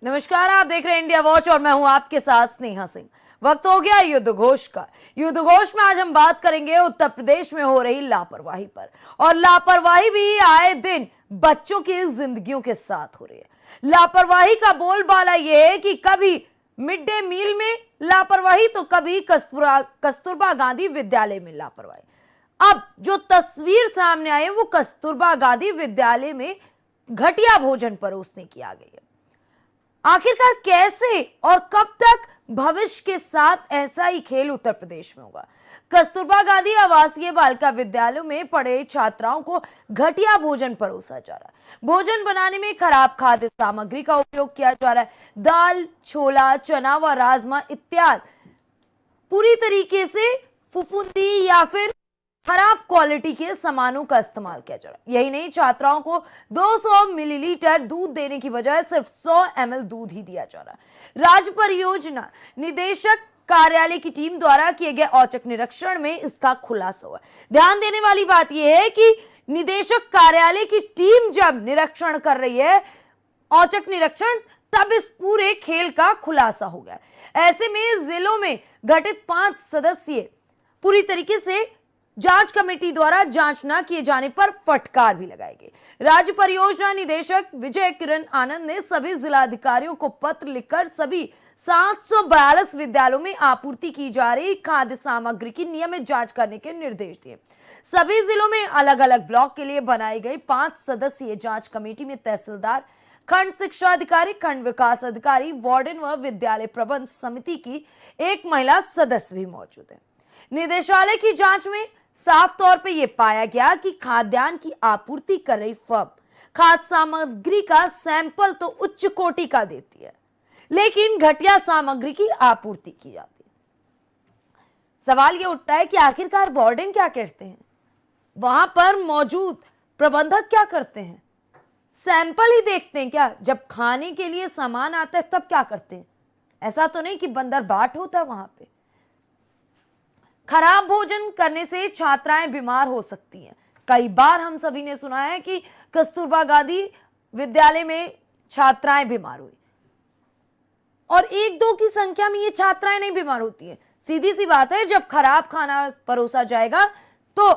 नमस्कार, आप देख रहे हैं इंडिया वॉच और मैं हूं आपके साथ स्नेहा सिंह। वक्त हो गया युद्ध घोष का। युद्ध घोष में आज हम बात करेंगे उत्तर प्रदेश में हो रही लापरवाही पर, और लापरवाही भी आए दिन बच्चों की जिंदगियों के साथ हो रही है। लापरवाही का बोलबाला यह है कि कभी मिड डे मील में लापरवाही तो कभी कस्तूरबा गांधी विद्यालय में लापरवाही। अब जो तस्वीर सामने आई है वो कस्तूरबा गांधी विद्यालय में घटिया भोजन परोसने की आ गई है। आखिरकार कैसे और कब तक भविष्य के साथ ऐसा ही खेल उत्तर प्रदेश में होगा? कस्तूरबा गांधी आवासीय बालिका विद्यालयों में पढ़े छात्राओं को घटिया भोजन परोसा जा रहा है। भोजन बनाने में खराब खाद्य सामग्री का उपयोग किया जा रहा है। दाल, छोला, चना व राजमा इत्यादि पूरी तरीके से फफूंदी या फिर खराब क्वालिटी के सामानों का इस्तेमाल किया जा रहा है। यही नहीं, छात्राओं को 200 मिलीलीटर दूध देने की बजाय सिर्फ 100 ml दूध ही दिया जा रहा है। राज्य परियोजना निदेशक कार्यालय की टीम द्वारा किए गए औचक निरीक्षण में इसका खुलासा हुआ। ध्यान देने वाली बात यह है कि निदेशक कार्यालय की टीम जब निरीक्षण कर रही है, औचक निरीक्षण, तब इस पूरे खेल का खुलासा हो गया। ऐसे में जिलों में गठित 5 सदस्यीय पूरी तरीके से जांच कमेटी द्वारा जांच न किए जाने पर फटकार भी लगाई गई। राज्य परियोजना निदेशक विजय किरण आनंद ने सभी जिलाधिकारियों को पत्र लिखकर सभी 742 विद्यालयों में आपूर्ति की जा रही खाद्य सामग्री की नियमित जांच करने के निर्देश दिए। सभी जिलों में अलग अलग ब्लॉक के लिए बनाई गई 5 सदस्यीय जांच कमेटी में तहसीलदार, खंड शिक्षा अधिकारी, खंड विकास अधिकारी, वार्डन व विद्यालय प्रबंध समिति की एक महिला सदस्य भी मौजूद है। निदेशालय की जांच में साफ तौर पे यह पाया गया कि खाद्यान्न की आपूर्ति कर रही फर्म खाद्य सामग्री का सैंपल तो उच्च कोटि का देती है, लेकिन घटिया सामग्री की आपूर्ति की जाती है। सवाल यह उठता है कि आखिरकार वार्डन क्या करते हैं, वहां पर मौजूद प्रबंधक क्या करते हैं? सैंपल ही देखते हैं क्या? जब खाने के लिए सामान आता है तब क्या करते हैं? ऐसा तो नहीं कि बंदर बाट होता है वहां पे। खराब भोजन करने से छात्राएं बीमार हो सकती हैं। कई बार हम सभी ने सुना है कि कस्तूरबा गांधी विद्यालय में छात्राएं बीमार हुई, और 1-2 की संख्या में ये छात्राएं नहीं बीमार होती हैं। सीधी सी बात है, जब खराब खाना परोसा जाएगा तो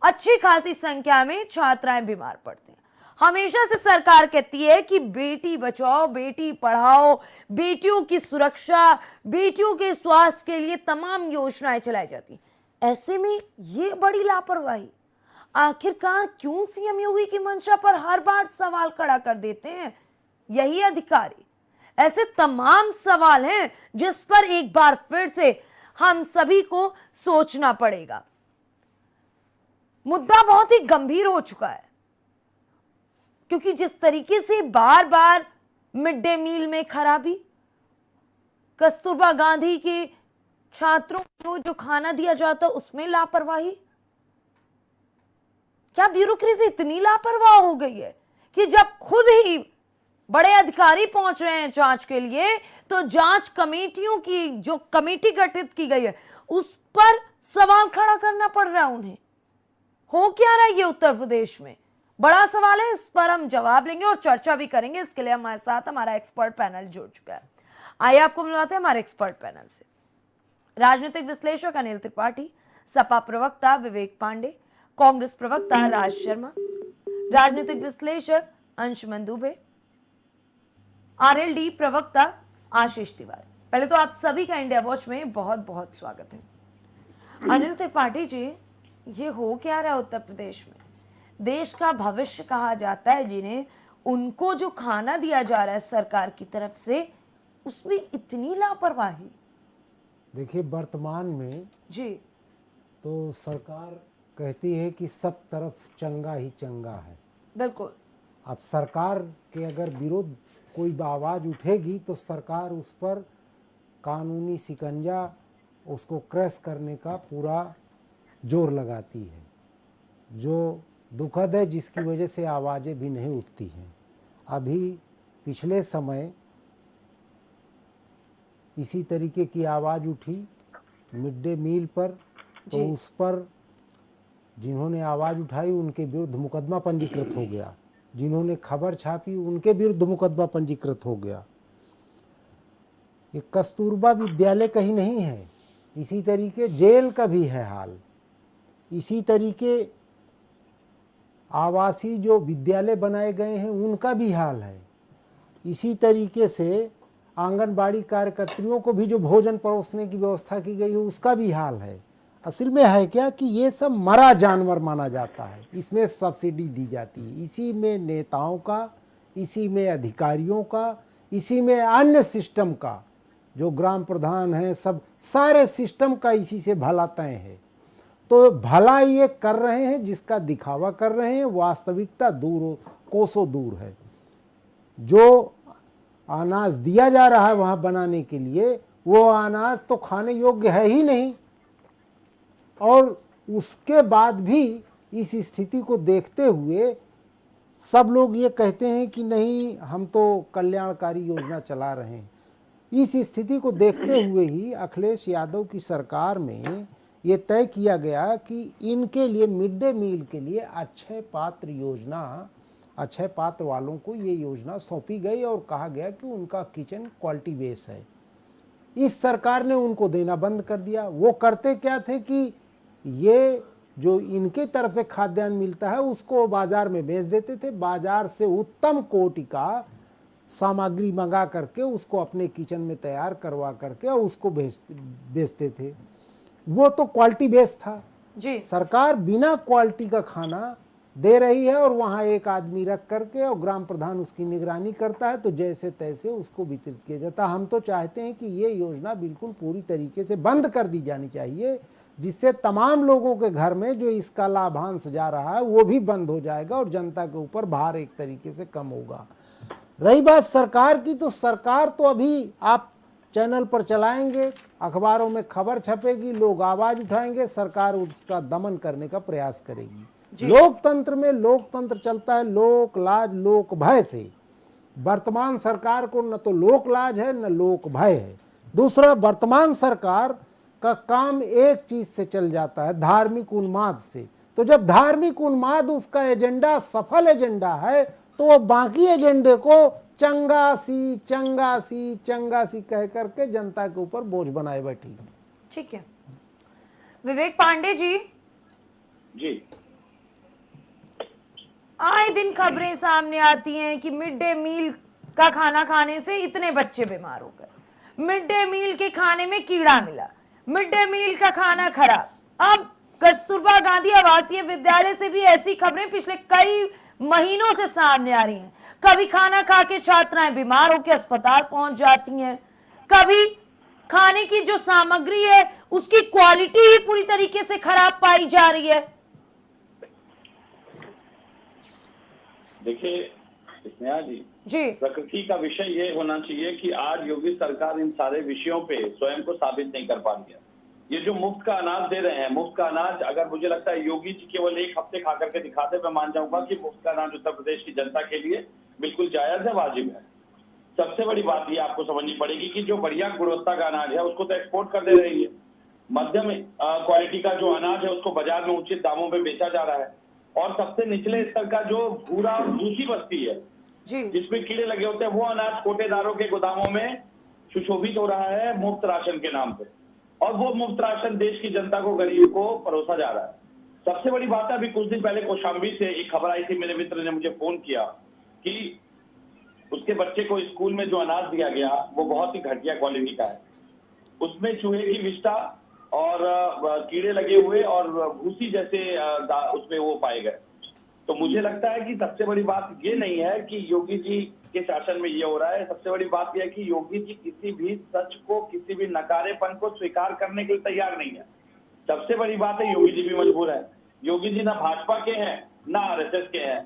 अच्छी खासी संख्या में छात्राएं बीमार पड़ती हैं। हमेशा से सरकार कहती है कि बेटी बचाओ, बेटी पढ़ाओ, बेटियों की सुरक्षा, बेटियों के स्वास्थ्य के लिए तमाम योजनाएं चलाई जाती। ऐसे में ये बड़ी लापरवाही। आखिरकार क्यों सीएम योगी की मंशा पर हर बार सवाल खड़ा कर देते हैं यही अधिकारी? ऐसे तमाम सवाल हैं जिस पर एक बार फिर से हम सभी को सोचना पड़ेगा। मुद्दा बहुत ही गंभीर हो चुका है, क्योंकि जिस तरीके से बार बार मिड डे मील में खराबी, कस्तूरबा गांधी के छात्रों को जो खाना दिया जाता उसमें लापरवाही, क्या ब्यूरोक्रेसी इतनी लापरवाह हो गई है कि जब खुद ही बड़े अधिकारी पहुंच रहे हैं जांच के लिए, तो जांच कमेटियों की जो कमेटी गठित की गई है उस पर सवाल खड़ा करना पड़ रहा है उन्हें। हो क्या रहा है ये उत्तर प्रदेश में? बड़ा सवाल है, इस पर हम जवाब लेंगे और चर्चा भी करेंगे। इसके लिए हमारे साथ हमारा एक्सपर्ट पैनल जुड़ चुका है। आइए आपको मिलवाते हैं हमारे एक्सपर्ट पैनल से। राजनीतिक विश्लेषक अनिल त्रिपाठी, सपा प्रवक्ता विवेक पांडे, कांग्रेस प्रवक्ता राज शर्मा, राजनीतिक विश्लेषक अंशुमन दुबे, आरएलडी प्रवक्ता आशीष तिवारी। पहले तो आप सभी का इंडिया वॉच में बहुत बहुत स्वागत है। अनिल त्रिपाठी जी, ये हो क्या रहा है उत्तर प्रदेश में? देश का भविष्य कहा जाता है जिन्हें, उनको जो खाना दिया जा रहा है सरकार की तरफ से, उसमें इतनी लापरवाही। देखिए, वर्तमान में जी तो सरकार कहती है कि सब तरफ चंगा ही चंगा है। बिल्कुल। अब सरकार के अगर विरोध कोई आवाज़ उठेगी तो सरकार उस पर कानूनी शिकंजा, उसको क्रैश करने का पूरा जोर लगाती है, जो दुखद है, जिसकी वजह से आवाज़ें भी नहीं उठती हैं। अभी पिछले समय इसी तरीके की आवाज़ उठी मिड डे मील पर, तो उस पर जिन्होंने आवाज़ उठाई उनके विरुद्ध मुकदमा पंजीकृत हो गया, जिन्होंने खबर छापी उनके विरुद्ध मुकदमा पंजीकृत हो गया। ये कस्तूरबा विद्यालय कहीं नहीं है, इसी तरीके जेल का भी है हाल, इसी तरीके आवासीय जो विद्यालय बनाए गए हैं उनका भी हाल है, इसी तरीके से आंगनबाड़ी कार्यकर्तियों को भी जो भोजन परोसने की व्यवस्था की गई है उसका भी हाल है। असल में है क्या कि ये सब मरा जानवर माना जाता है, इसमें सब्सिडी दी जाती है, इसी में नेताओं का, इसी में अधिकारियों का, इसी में अन्य सिस्टम का, जो ग्राम प्रधान हैं, सब सारे सिस्टम का इसी से भला तय है। तो भला ये कर रहे हैं, जिसका दिखावा कर रहे हैं, वास्तविकता दूर कोसों दूर है। जो अनाज दिया जा रहा है वहाँ बनाने के लिए, वो अनाज तो खाने योग्य है ही नहीं, और उसके बाद भी इस स्थिति को देखते हुए सब लोग ये कहते हैं कि नहीं हम तो कल्याणकारी योजना चला रहे हैं। इस स्थिति को देखते हुए ही अखिलेश यादव की सरकार में ये तय किया गया कि इनके लिए मिड डे मील के लिए अक्षय पात्र योजना, अक्षय पात्र वालों को ये योजना सौंपी गई और कहा गया कि उनका किचन क्वालिटी बेस है। इस सरकार ने उनको देना बंद कर दिया। वो करते क्या थे कि ये जो इनके तरफ से खाद्यान्न मिलता है उसको बाजार में बेच देते थे, बाजार से उत्तम कोटि का सामग्री मंगा करके उसको अपने किचन में तैयार करवा करके और उसको बेचते थे। वो तो क्वालिटी बेस था जी। सरकार बिना क्वालिटी का खाना दे रही है और वहाँ एक आदमी रख करके और ग्राम प्रधान उसकी निगरानी करता है, तो जैसे तैसे उसको वितरित किया जाता है। हम तो चाहते हैं कि ये योजना बिल्कुल पूरी तरीके से बंद कर दी जानी चाहिए, जिससे तमाम लोगों के घर में जो इसका लाभांश जा रहा है वो भी बंद हो जाएगा और जनता के ऊपर भार एक तरीके से कम होगा। रही बात सरकार की, तो सरकार तो अभी आप चैनल पर चलाएंगे, अखबारों में खबर छपेगी, लोग आवाज उठाएंगे, सरकार उसका दमन करने का प्रयास करेगी। लोकतंत्र में लोकतंत्र चलता है लोक लाज लोक भय से। वर्तमान सरकार को न तो लोक लाज है न लोक भय है। दूसरा, वर्तमान सरकार का काम एक चीज से चल जाता है, धार्मिक उन्माद से। तो जब धार्मिक उन्माद उसका एजेंडा सफल एजेंडा है, तो वो बाकी एजेंडे को चंगासी चंगासी चंगासी कह करके जनता के ऊपर बोझ बनाए बैठी। ठीक है, विवेक पांडे जी आए दिन खबरें सामने आती हैं कि मिड डे मील का खाना खाने से इतने बच्चे बीमार हो गए, मिड डे मील के खाने में कीड़ा मिला, मिड डे मील का खाना खराब। अब कस्तूरबा गांधी आवासीय विद्यालय से भी ऐसी खबरें पिछले कई महीनों से सामने आ रही हैं। कभी खाना खा के छात्राएं बीमार होकर अस्पताल पहुंच जाती हैं, कभी खाने की जो सामग्री है उसकी क्वालिटी ही पूरी तरीके से खराब पाई जा रही है। देखिए स्नेहा जी, प्रकृति का विषय ये होना चाहिए कि आज योगी सरकार इन सारे विषयों पे स्वयं को साबित नहीं कर पा रही है। ये जो मुफ्त का अनाज दे रहे हैं, मुफ्त का अनाज अगर मुझे लगता है योगी जी केवल एक हफ्ते खा करके दिखाते, मैं मान जाऊंगा कि मुफ्त का अनाज उत्तर प्रदेश की जनता के लिए बिल्कुल जायज है, वाजिब है। सबसे बड़ी बात ये आपको समझनी पड़ेगी कि जो बढ़िया गुणवत्ता का अनाज है उसको तो एक्सपोर्ट कर दे रही है, मध्यम क्वालिटी का जो अनाज है उसको बाजार में उचित दामों में बेचा जा रहा है, और सबसे निचले स्तर का जो भूरा भूसी बस्ती है जिसमें कीड़े लगे होते हैं, वो अनाज कोटेदारों के गोदामों में सुशोभित हो रहा है मुफ्त राशन के नाम पे, और वो मुफ्त राशन देश की जनता को, गरीब को परोसा जा रहा है। सबसे बड़ी बात है, अभी कुछ दिन पहले कौशाम्बी से एक खबर आई थी, मेरे मित्र ने मुझे फोन किया कि उसके बच्चे को स्कूल में जो अनाज दिया गया वो बहुत ही घटिया क्वालिटी का है, उसमें चूहे की विष्ठा और कीड़े लगे हुए और भूसी जैसे उसमें वो पाए गए। तो मुझे लगता है कि सबसे बड़ी बात ये नहीं है कि योगी जी के शासन में ये हो रहा है, सबसे बड़ी बात यह है कि योगी जी किसी भी सच को, किसी भी नकारेपन को स्वीकार करने के लिए तैयार नहीं है। सबसे बड़ी बात है, योगी जी भी मजबूर है। योगी जी ना भाजपा के हैं ना आरएसएस के हैं,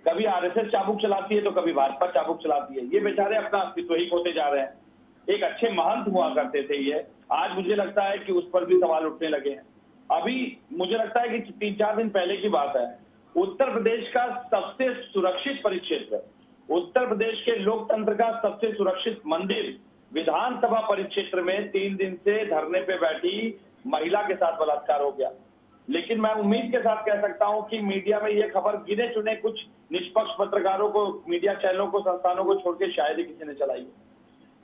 कभी आरएसएस चाबुक चलाती है तो कभी भाजपा चाबुक चलाती है। ये बेचारे अपना अस्तित्व ही खोते जा रहे हैं। एक अच्छे महंत हुआ करते थे ये, आज मुझे लगता है कि उस पर भी सवाल उठने लगे हैं। अभी मुझे लगता है कि 3-4 दिन पहले की बात है, उत्तर प्रदेश का सबसे सुरक्षित परिक्षेत्र, उत्तर प्रदेश के लोकतंत्र का सबसे सुरक्षित मंदिर विधानसभा परिक्षेत्र में 3 दिन से धरने पे बैठी महिला के साथ बलात्कार हो गया। लेकिन मैं उम्मीद के साथ कह सकता हूं कि मीडिया में यह खबर गिने चुने कुछ निष्पक्ष पत्रकारों को, मीडिया चैनलों को, संस्थानों को छोड़ के शायद ही किसी ने चलाई।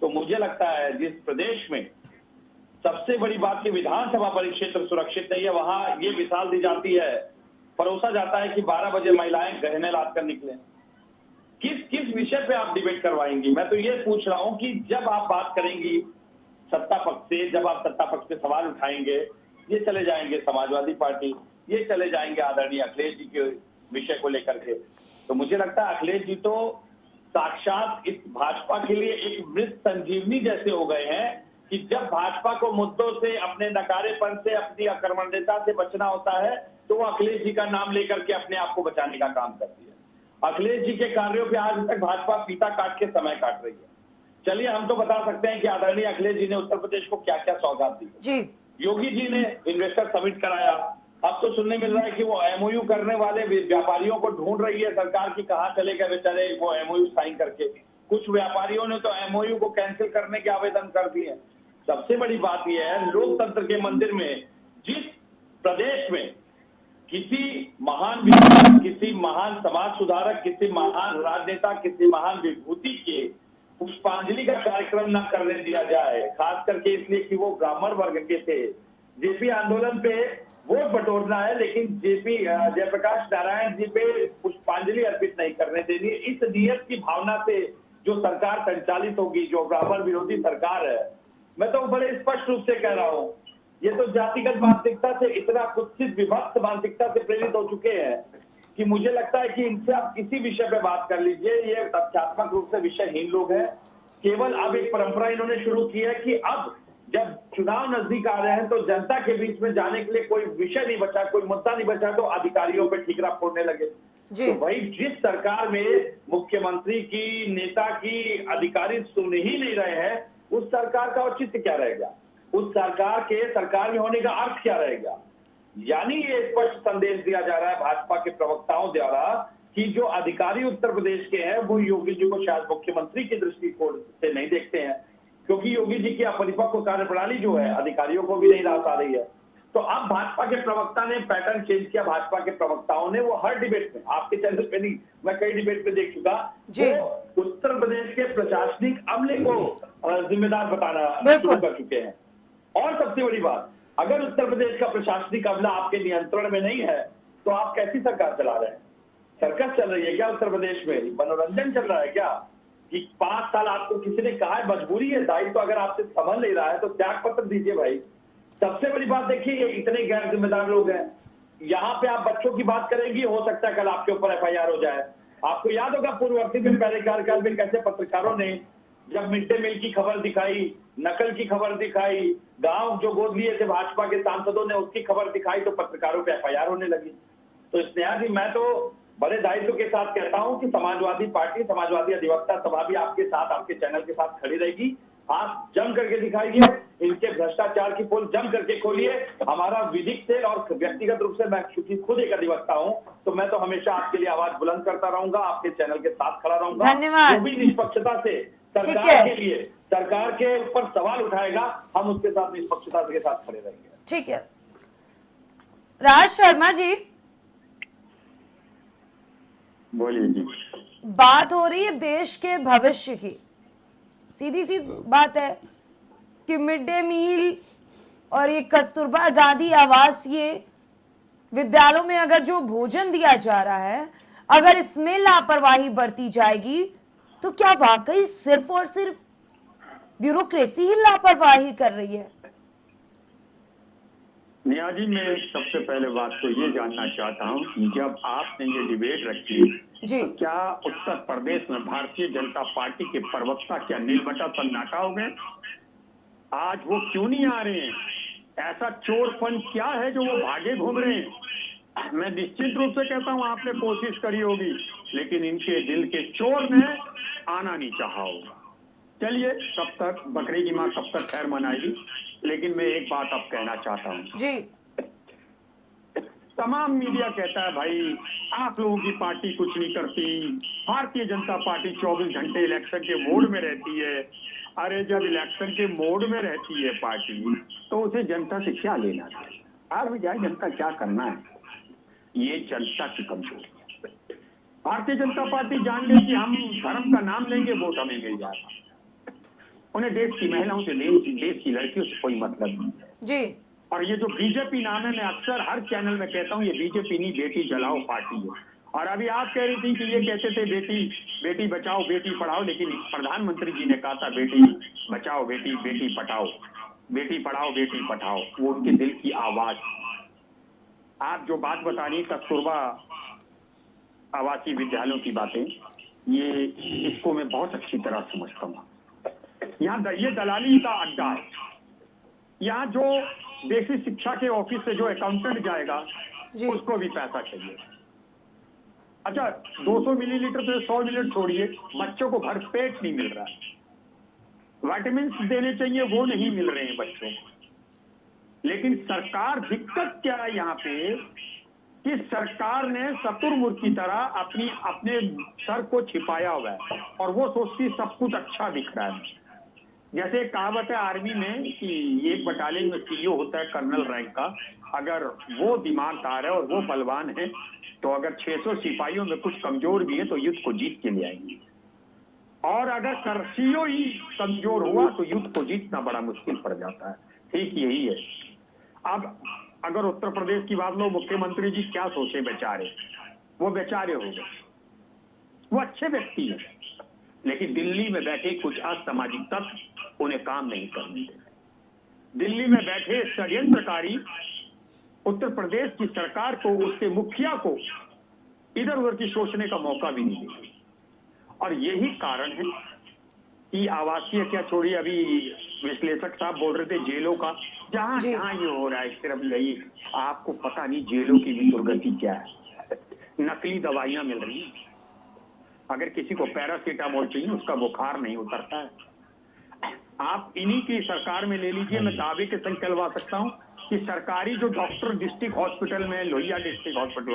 तो मुझे लगता है जिस प्रदेश में सबसे बड़ी बात की विधानसभा परिक्षेत्र सुरक्षित नहीं है, वहां ये मिसाल दी जाती है, परोसा जाता है कि 12 बजे महिलाएं गहने लाद कर निकले। किस किस विषय पे आप डिबेट करवाएंगी? मैं तो ये पूछ रहा हूं कि जब आप बात करेंगी सत्ता पक्ष से, जब आप सत्ता पक्ष पे सवाल उठाएंगे, ये चले जाएंगे समाजवादी पार्टी, ये चले जाएंगे आदरणीय अखिलेश जी के विषय को लेकर के। तो मुझे लगता है अखिलेश जी तो साक्षात इस भाजपा के लिए एक मृत संजीवनी जैसे हो गए हैं कि जब भाजपा को मुद्दों से, अपने नकारेपन से, अपनी आक्रमणीयता से बचना होता है तो वो अखिलेश जी का नाम लेकर के अपने आप को बचाने का काम करती है। अखिलेश जी के कार्यों पे आज तक भाजपा पीता काट के समय काट रही है। चलिए हम तो बता सकते हैं कि आदरणीय अखिलेश जी ने उत्तर प्रदेश को क्या क्या सौगात दी जी। योगी जी ने इन्वेस्टर समिट कराया। अब तो सुनने मिल रहा है कि वो एमओयू करने वाले व्यापारियों को ढूंढ रही है सरकार की, कहां चले गए बेचारे वो एमओयू साइन करके। कुछ व्यापारियों ने तो एमओयू को कैंसिल करने के आवेदन कर दिए। सबसे बड़ी बात यह है, लोकतंत्र के मंदिर में जिस प्रदेश में किसी महान विचारक, किसी महान समाज सुधारक, किसी महान राजनेता, किसी महान विभूति के पुष्पांजलि का कार्यक्रम न करने दिया जाए, खास करके इसलिए कि वो ब्राह्मण वर्ग के थे। जेपी आंदोलन पे वोट बटोरना है, लेकिन जेपी जयप्रकाश नारायण जी पे पुष्पांजलि अर्पित नहीं करने देनी। इस नियत की भावना से जो सरकार संचालित होगी, जो ब्राह्मण विरोधी सरकार है, मैं तो बड़े स्पष्ट रूप से कह रहा हूं, ये तो जातिगत मानसिकता से इतना कुत्सित विभक्त मानसिकता से प्रेरित हो चुके हैं कि मुझे लगता है कि इनसे आप किसी विषय पे बात कर लीजिए, ये तथ्यात्मक रूप से विषयहीन लोग हैं। केवल अब एक परंपरा इन्होंने शुरू की है कि अब जब चुनाव नजदीक आ रहे हैं तो जनता के बीच में जाने के लिए कोई विषय नहीं बचा, कोई मुद्दा नहीं बचा, तो अधिकारियों पे ठीकरा फोड़ने लगे। तो भाई जिस सरकार में मुख्यमंत्री की, नेता की अधिकारी सुन ही नहीं रहे हैं, उस सरकार का औचित्य क्या रहेगा? उस सरकार के सरकार में होने का अर्थ क्या रहेगा? यानी ये स्पष्ट संदेश दिया जा रहा है भाजपा के प्रवक्ताओं द्वारा कि जो अधिकारी उत्तर प्रदेश के हैं वो योगी जी को शायद मुख्यमंत्री की दृष्टिकोण से नहीं देखते हैं, क्योंकि योगी जी की अपरिपक्व कार्यप्रणाली जो है अधिकारियों को भी नहीं रास आ रही है। तो अब भाजपा के प्रवक्ता ने पैटर्न चेंज किया। भाजपा के प्रवक्ताओं ने, वो हर डिबेट में, आपके चैनल पे नहीं, मैं कई डिबेट पे देख चुका, वो उत्तर प्रदेश के प्रशासनिक अमले को जिम्मेदार बताना शुरू कर चुके हैं। और सबसे बड़ी बात, अगर उत्तर प्रदेश का प्रशासनिक अमला आपके नियंत्रण में नहीं है तो आप कैसी सरकार चला रहे हैं? सर्कस चल रही है क्या उत्तर प्रदेश में? मनोरंजन चल रहा है क्या? कि 5 साल आपको किसी ने कहा है, मजबूरी है, दायित्व अगर आपसे संभल नहीं रहा है तो त्याग पत्र दीजिए भाई। सबसे बड़ी बात देखिए, ये इतने गैर जिम्मेदार लोग हैं। यहाँ पे आप बच्चों की बात करेंगी, हो सकता है कल आपके ऊपर एफआईआर हो जाए। आपको याद होगा पूर्ववर्ती में, पहले कार्यकाल में कैसे पत्रकारों ने जब मिड डे मील की खबर दिखाई, नकल की खबर दिखाई, गांव जो गोद लिए थे भाजपा के सांसदों ने उसकी खबर दिखाई, तो पत्रकारों पे एफआईआर होने लगी। तो स्नेहा जी, मैं तो बड़े दायित्व के साथ कहता हूं कि समाजवादी पार्टी, समाजवादी अधिवक्ता सभा भी आपके साथ, आपके चैनल के साथ खड़ी रहेगी। आप जम करके दिखाइए, इनके भ्रष्टाचार की पोल जम करके खोलिए। हमारा विधिक सेल और व्यक्तिगत रूप से मैं क्योंकि खुद एक अधिवक्ता हूं, तो मैं तो हमेशा आपके लिए आवाज बुलंद करता रहूंगा, आपके चैनल के साथ खड़ा रहूंगा। धन्यवाद। जो भी निष्पक्षता से सरकार के लिए, सरकार के ऊपर सवाल उठाएगा, हम उसके साथ निष्पक्षता के साथ खड़े रहेंगे। ठीक है। राज शर्मा जी, बोलिए जी। बात हो रही है देश के भविष्य की। सीधी सी बात है कि मिड डे मील और ये कस्तूरबा गांधी आवास, ये विद्यालयों में अगर जो भोजन दिया जा रहा है, अगर इसमें लापरवाही बरती जाएगी तो क्या वाकई सिर्फ और सिर्फ ब्यूरोक्रेसी ही लापरवाही कर रही है? निया जी, मैं सबसे पहले बात तो ये जानना चाहता हूँ, जब आपने ये डिबेट रखी जी, तो क्या उत्तर प्रदेश में भारतीय जनता पार्टी के प्रवक्ता क्या नीलबटा सन्नाटा हो गए? आज वो क्यों नहीं आ रहे हैं? ऐसा चोरपन क्या है जो वो भागे घूम रहे हैं? मैं निश्चित रूप से कहता हूँ आपने कोशिश करी होगी, लेकिन इनके दिल के चोर ने आना नहीं चाहा होगा। चलिए, तब तक बकरी की माँ कब तक खैर मनाएगी। लेकिन मैं एक बात अब कहना चाहता हूँ जी, तमाम मीडिया कहता है भाई आप लोगों की पार्टी कुछ नहीं करती, भारतीय जनता पार्टी 24 घंटे इलेक्शन के मोड में रहती है। अरे जब इलेक्शन के मोड में रहती है पार्टी तो उसे जनता से क्या लेना है? और जाए जनता क्या करना है, ये जनता की कमजोरी है। भारतीय जनता पार्टी जान गई कि हम धर्म का नाम लेंगे वोट हमें मिल जाएगा, उन्हें देश की महिलाओं से, देश की लड़कियों से कोई मतलब नहीं है जी। और ये जो बीजेपी नाम है, मैं अक्सर हर चैनल में कहता हूँ, ये बीजेपी नहीं, बेटी जलाओ पार्टी है। और अभी आप कह रही थी कि ये कहते थे बेटी बचाओ बेटी पढ़ाओ, लेकिन प्रधानमंत्री जी ने कहा था बेटी बचाओ बेटी पढ़ाओ, बेटी पढ़ाओ बेटी पढ़ाओ, वो उनके दिल की आवाज। आप जो बात बता रही कस्तूरबा आवासीय विद्यालयों की बातें, ये इसको मैं बहुत अच्छी तरह समझता हूँ। यहाँ ये दलाली का अड्डा है। यहाँ जो बेसिक शिक्षा के ऑफिस से जो अकाउंटेंट जाएगा उसको भी पैसा चाहिए। अच्छा, 200 मिलीलीटर से 100 मिलीलीटर छोड़िए, बच्चों को भर पेट नहीं मिल रहा है। विटामिन देने चाहिए वो नहीं मिल रहे हैं बच्चों को। लेकिन सरकार, दिक्कत क्या है यहाँ पे कि सरकार ने शुतुरमुर्ग की तरह अपने सर को छिपाया हुआ है और वो सोचती सब कुछ अच्छा दिख रहा है। जैसे कहावत है आर्मी में कि एक बटालियन में सीईओ होता है कर्नल रैंक का, अगर वो दिमागदार है और वो बलवान है तो अगर 600 सिपाहियों में कुछ कमजोर भी है तो युद्ध को जीत के ले आएंगे, और अगर सीईओ ही कमजोर हुआ तो युद्ध को जीतना बड़ा मुश्किल पड़ जाता है। ठीक यही है। अब अगर उत्तर प्रदेश की बात लो, मुख्यमंत्री जी क्या सोचे बेचारे, वो बेचारे हो गए, वो अच्छे व्यक्ति हैं लेकिन दिल्ली में बैठे कुछ असामाजिक तत्व उन्हें काम नहीं करने देते। दिल्ली में बैठे षड्यंत्रकारी उत्तर प्रदेश की सरकार को, उसके मुखिया को इधर उधर की सोचने का मौका भी नहीं देते। और यही कारण है कि आवासीय क्या छोड़िए, अभी विश्लेषक साहब बोल रहे थे जेलों का, जहां जहां ये हो रहा है सिर्फ यही, आपको पता नहीं जेलों की भी दुर्गति क्या है। नकली दवाइयां मिल रही हैं। अगर किसी को पैरासीटामोल चाहिए उसका बुखार नहीं उतरता है। आप इन्हीं की सरकार में ले लीजिए, मैं दावे के संग कहलवा सकता हूं कि सरकारी जो डॉक्टर डिस्ट्रिक्ट हॉस्पिटल में, लोहिया डिस्ट्रिक्ट हॉस्पिटल,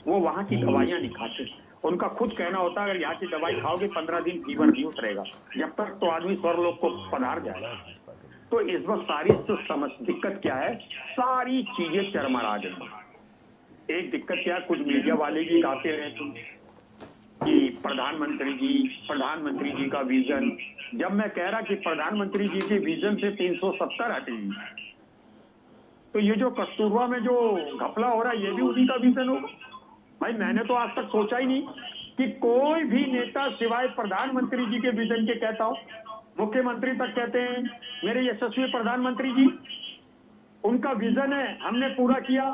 वो वहां की दवाइयां नहीं खाते। उनका खुद कहना होता है अगर यहाँ की दवाई खाओगे 15 दिन फीवर नहीं उतरेगा, जब तक तो आदमी स्वर्गलोक को पधार जाएगा। तो इस वक्त सारी दिक्कत क्या है, सारी चीजें चरमरा गई। एक दिक्कत क्या है, कुछ मीडिया वाले भी गाते रहे तुम कि प्रधानमंत्री जी का विजन। जब मैं कह रहा कि प्रधानमंत्री जी के विजन से 370 हटेगी, तो ये जो कस्तूरबा में जो घपला हो रहा है ये भी उन्हीं का विजन होगा। भाई मैंने तो आज तक सोचा ही नहीं कि कोई भी नेता सिवाय प्रधानमंत्री जी के विजन के कहता हो। मुख्यमंत्री तक कहते हैं मेरे यशस्वी प्रधानमंत्री जी, उनका विजन है हमने पूरा किया,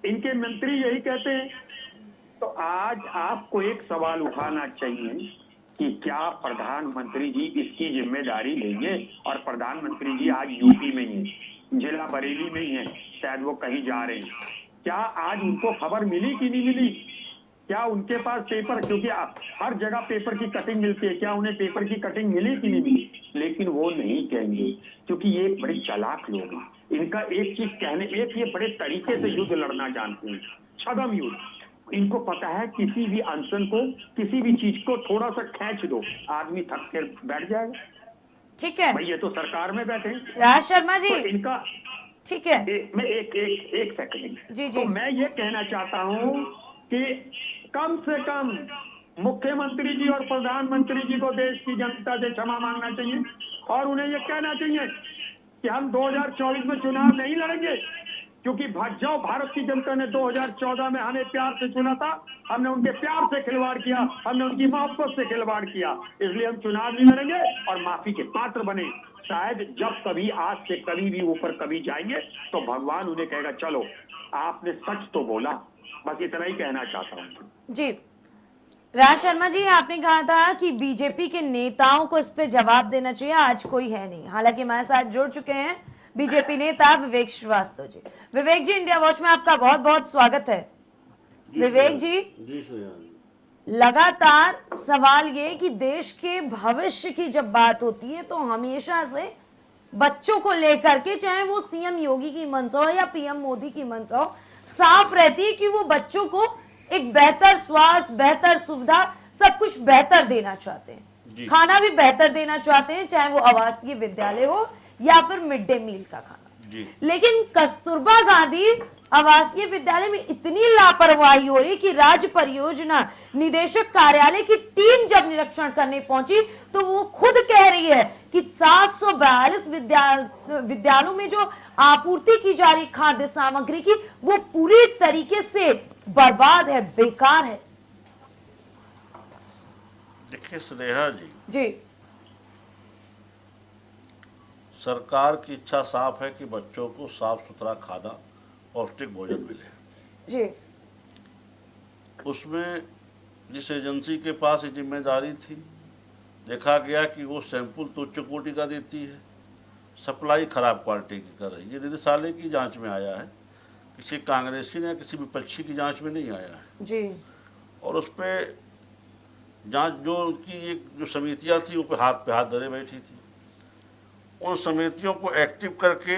इनके मंत्री यही कहते हैं। तो आज आपको एक सवाल उठाना चाहिए कि क्या प्रधानमंत्री जी इसकी जिम्मेदारी लेंगे। और प्रधानमंत्री जी आज यूपी में ही, जिला बरेली में ही है, शायद वो कहीं जा रहे हैं। क्या आज उनको खबर मिली कि नहीं मिली? क्या उनके पास पेपर, क्योंकि हर जगह पेपर की कटिंग मिलती है, क्या उन्हें पेपर की कटिंग मिली कि नहीं मिली? लेकिन वो नहीं कहेंगे क्योंकि ये बड़े चालाक लोग हैं। इनका एक चीज कहने, एक ये बड़े तरीके से युद्ध लड़ना जानते हैं, छद्म युद्ध। इनको पता है किसी भी अनशन को, किसी भी चीज को थोड़ा सा खींच दो, आदमी थक कर बैठ जाएगा। ठीक है भाई ये तो सरकार में बैठे राज शर्मा जी, तो इनका ठीक है मैं एक सेकंड जी। तो मैं ये कहना चाहता हूं कि कम से कम मुख्यमंत्री जी और प्रधानमंत्री जी को देश की जनता से क्षमा मांगना चाहिए और उन्हें ये कहना चाहिए कि हम 2024 में चुनाव नहीं लड़ेंगे, क्योंकि भाजपा भारत की जनता ने 2014 में हमें प्यार से चुना था, हमने उनके प्यार से खिलवाड़ किया, हमने उनकी मोहब्बत से खिलवाड़ किया, इसलिए हम चुनाव नहीं लड़ेंगे और माफी के पात्र बने। शायद जब कभी आज से कभी भी ऊपर कभी जाएंगे तो भगवान उन्हें कहेगा चलो आपने सच तो बोला। बस इतना ही कहना चाहता हूँ जी। राज शर्मा जी, आपने कहा था कि बीजेपी के नेताओं को इस पे जवाब देना चाहिए, आज कोई है नहीं। हालांकि हमारे साथ जुड़ चुके हैं बीजेपी नेता विवेक श्रीवास्तव जी। विवेक जी, इंडिया वॉच में आपका बहुत बहुत स्वागत है। विवेक जी, लगातार सवाल ये कि देश के भविष्य की जब बात होती है तो हमेशा से बच्चों को लेकर के, चाहे वो सीएम योगी की मंशा हो या पीएम मोदी की मंशा हो, साफ रहती है कि वो बच्चों को एक बेहतर स्वास्थ्य, बेहतर सुविधा, सब कुछ बेहतर देना चाहते हैं, खाना भी बेहतर देना चाहते हैं, चाहे वो आवासीय विद्यालय हो या फिर मिड डे मील का खाना। जी। लेकिन कस्तूरबा गांधी आवासीय विद्यालय में इतनी लापरवाही हो रही कि राज्य परियोजना निदेशक कार्यालय की टीम जब निरीक्षण करने पहुंची तो वो खुद कह रही है कि 742 विद्यालयों में जो आपूर्ति की जा रही खाद्य सामग्री की वो पूरी तरीके से बर्बाद है, बेकार है। देखिए स्नेहा जी, जी सरकार की इच्छा साफ है कि बच्चों को साफ सुथरा खाना, पौष्टिक भोजन मिले। जी उसमें जिस एजेंसी के पास ये जिम्मेदारी थी, देखा गया कि वो सैंपल तो उच्च कोटि का देती है, सप्लाई खराब क्वालिटी की कर रही है। ये निदेशालय की जांच में आया है, किसी कांग्रेसी ने किसी विपक्षी की जांच में नहीं आया है जी। और उस पर जांच जो उनकी एक जो समितियां थी वो पे हाथ धरे बैठी थी। उन समितियों को एक्टिव करके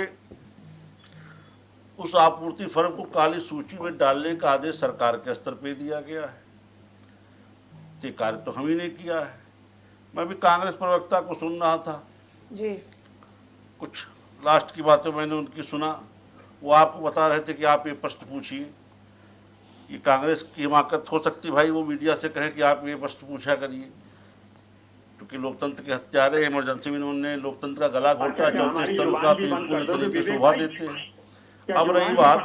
उस आपूर्ति फर्म को काली सूची में डालने का आदेश सरकार के स्तर पे दिया गया है। ये कार्य तो हम ही ने किया है। मैं भी कांग्रेस प्रवक्ता को सुन रहा था जी, कुछ लास्ट की बातें मैंने उनकी सुना। वो आपको बता रहे थे कि आप ये प्रश्न पूछिए, ये कांग्रेस की हिमाकत हो सकती भाई, वो मीडिया से कहे कि आप ये प्रश्न पूछा करिए, क्योंकि लोकतंत्र के हत्यारे इमरजेंसी में उन्होंने लोकतंत्र का गला घोटा, चौथे स्तंभ का पूरी तरीके से शोभा देते हैं। अब रही बात,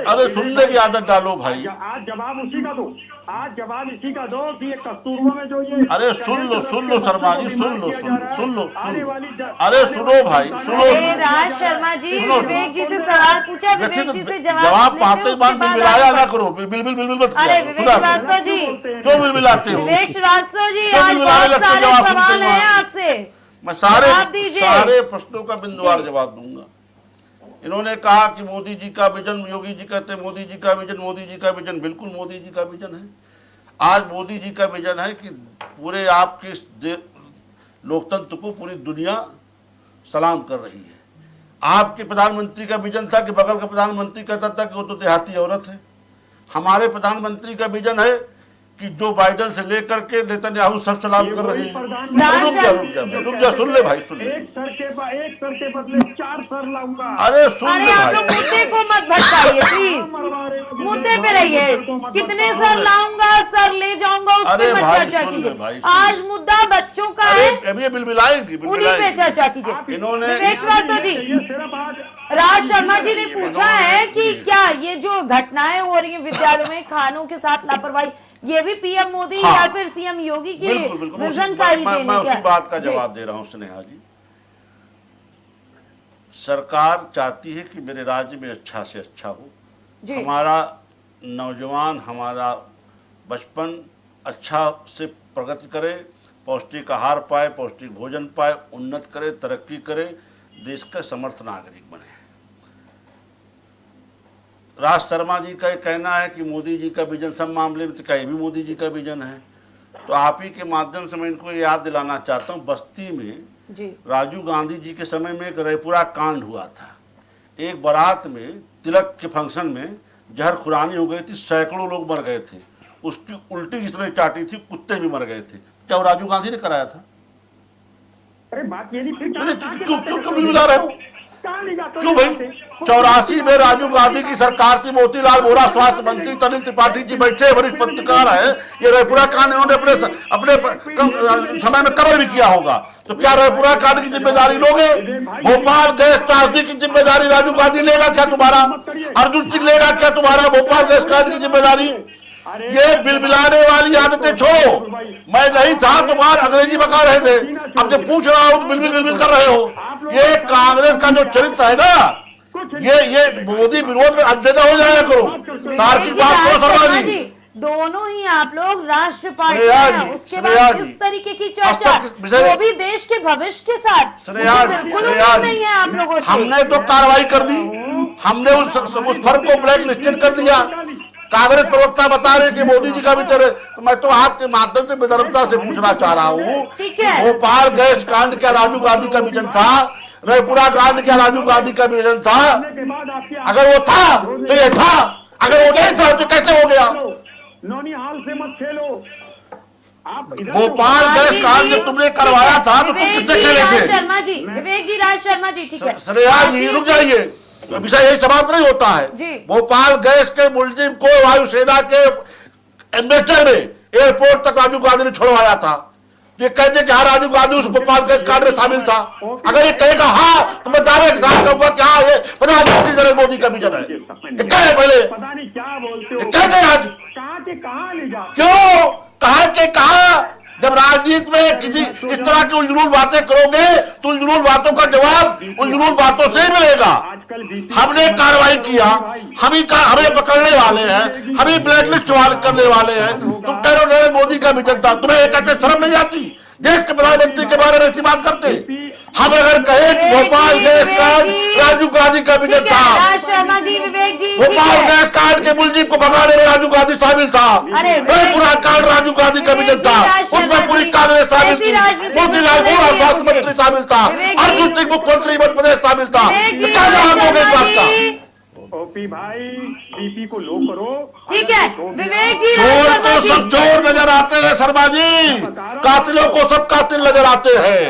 अरे सुनने की आदत डालो भाई। आज जवाब उसी का दो, आज जवाब इसी का दो कि ये कस्तूरबा में जो ये, अरे सुन लो शर्मा जी, सुन लो। अरे सुनो भाई, सुनो। राज शर्मा जी, विवेक जी से सवाल पूछा, विवेक जी से जवाब पाते ही बात बिलबिलाया ना करो, बिल्बिल मत अरे विवेक श्रीवास्तव जी, क्यों बिलबिलाते हो? विवेक श्रीवास्तव जी, क्यों आज बिलबिलाने बहुत लगते हो? सारे जवाब सुनते सवाल ही हैं वहाँ। आपसे, मैं जवाब दीजिए। सारे प्रश्नों का बिंदुवार जवाब दूंगा। इन्होंने कहा कि मोदी जी का विजन, योगी जी कहते हैं मोदी जी का विजन, मोदी जी का विजन, बिल्कुल मोदी जी का विजन है। आज मोदी जी का विजन है कि पूरे आपके लोकतंत्र को पूरी दुनिया सलाम कर रही है। आपके प्रधानमंत्री का विजन था कि बगल का प्रधानमंत्री कहता था कि वो तो देहाती औरत है। हमारे प्रधानमंत्री का विजन है कि जो बाइडेन से लेकर के नेतन्याहू सब सलाम कर रहे हैं। रुक जा, सुन ले भाई, सुन ले। एक सर के बदले 4 सर लाऊंगा। अरे सुन अरे ले आप भाई, लोग मुद्दे को मत भटकाइए प्लीज, मुद्दे पे रहिए। कितने सर लाऊंगा, सर ले जाऊंगा, उस अरे पे मत भाई, चर्चा सुन ले कीजिए। भाई, सुन आज मुद्दा बच्चों का है, अभी ये बिलबिलाएंगी उन्हीं पे चर्चा कीजिए। इन्होंने विवेक श्रीवास्तव जी, ये सिर्फ आज राज शर्मा जी ने पूछा है कि क्या ये जो घटनाएं हो रही हैं विद्यालयों में खानों के साथ लापरवाही, ये भी पीएम मोदी हाँ, या फिर सीएम योगी की बिल्कुल विजन का ही देन मैं है क्या? उसी बात का जी। जवाब दे रहा हूं स्नेहा जी। सरकार चाहती है कि मेरे राज्य में अच्छा से अच्छा हो, जी हमारा नौजवान, हमारा बचपन अच्छा से प्रगति करे, पौष्टिक आहार पाए, पौष्टिक भोजन पाए, उन्नत करे, तरक्की करे, देश का समर्थ नागरिक बने। राज शर्मा जी का कहना है कि मोदी जी का विजन सब मामले में, तो क्या ये भी मोदी जी का विजन है? तो आप ही के माध्यम से मैं इनको याद दिलाना चाहता हूँ, बस्ती में जी राजीव गांधी जी के समय में एक रायपुरा कांड हुआ था। एक बारात में तिलक के फंक्शन में जहर खुरानी हो गई थी, सैकड़ों लोग मर गए थे। उसकी उल्टी जिसने चाटी थी, कुत्ते भी मर गए थे। क्या वो राजीव गांधी ने कराया था? अरे बात ये नहीं फिर क्यों बिलबिला रहे हो? क्यों भाई? 84 में राजीव गांधी की सरकार थी, मोतीलाल वोरा स्वास्थ्य मंत्री, तनिल त्रिपाठी जी बैठे, वरिष्ठ पत्रकार है। ये रायपुरा कांड इन्होंने अपने समय में कवर भी किया होगा। तो क्या रायपुरा कांड की जिम्मेदारी लोगे? भोपाल गैस त्रासदी की जिम्मेदारी राजीव गांधी लेगा क्या तुम्हारा? अर्जुन सिंह लेगा क्या तुम्हारा भोपाल गैस कांड की जिम्मेदारी? ये बिलबिलाने वाली आदतें छोड़ो। मैं नहीं था, तुम्हारा अंग्रेजी बका रहे थे, अब जब पूछ रहा हूं तो बिलबिल कर रहे हो। ये कांग्रेस का जो चरित्र है ना, ये मोदी विरोध में अध्ययन हो जाया करो। तार्किक बात करो शर्मा जी। दोनों ही आप लोग राष्ट्र पार्टी श्रेया हैं, जी, उसके श्रेया बाद जी, इस तरीके की चर्चा विषय- वो भी देश के भविष्य के साथ, श्रेया जी, बिल्कुल श्रेया उम्मीद जी, नहीं है आप लोगों से। हमने तो कार्रवाई कर दी, हमने उस फर्म को ब्लैक लिस्टेड कर दिया। कांग्रेस प्रवक्ता बता रहे कि मोदी जी का विचार है, तो मैं तो आपके माध्यम से विनम्रता से पूछना चाह रहा हूँ, ठीक है। भोपाल गैस कांड क्या राजीव गांधी का विजन था? रायपुरा कांड क्या राजीव गांधी का विजन था? अगर वो था तो ये था, अगर वो नहीं था तो कैसे हो गया? नौनिहाल से मत खेलो आप। भोपाल गैस कांड जब तुमने करवाया था तो तुम विवेक किससे जी, खेले राज थे? शर्मा जी, विवेक जी, राज शर्मा जी, ठीक है। श्रेया जी रुक जाइए, तो विषय यही समाप्त नहीं होता है। जी। भोपाल गैस के मुलजिम को वायुसेना के एम्बेसडर ने एयरपोर्ट तक राजीव गांधी ने छोड़वाया था। ये कहते कि हाँ राजीव गांधी उस भोपाल गैस कांड में शामिल था। अगर ये कहेगा हाँ तो मैं दावे के साथ कहूंगा कि हाँ ये प्रधानमंत्री नरेंद्र मोदी का विजन है। ये कहे पहले, पता नहीं क्या बोलते हो, कह दे आज कहाँ के कहाँ ले जा, क्यों कहा के कहा। जब राजनीति में किसी इस तरह की उलझुल बातें करोगे तो उलझुल बातों का जवाब उलझुल बातों से ही मिलेगा। हमने कार्रवाई किया, हमें पकड़ने वाले हैं, हम ही ब्लैकलिस्ट करने वाले हैं। तुम कह रहे हो नरेंद्र मोदी का विजन था, तुम्हें एक कहते शर्म नहीं आती देश के प्रधानमंत्री के बारे में ऐसी बात करते। हम अगर कहें कि भोपाल गैस कांड राजीव गांधी का विजन था, राज शर्मा जी, विवेक जी, भोपाल गैस कांड के मुलजिम को भगाने में राजीव गांधी शामिल था, वही पूरा कांड राजीव गांधी का विजन था, उसमें पूरी कांग्रेस शामिल थी, मोतीलाल वोरा स्वास्थ्य मंत्री शामिल था, अर्जुन सिंह मुख्यमंत्री मध्य प्रदेश शामिल था। क्या जवाब दोगे इस बात का? ओपी भाई बीपी को लो करो। ठीक है विवेक जी, चोर को सब चोर नजर आते हैं शर्मा जी, कातिलों को सब कातिल नजर आते हैं।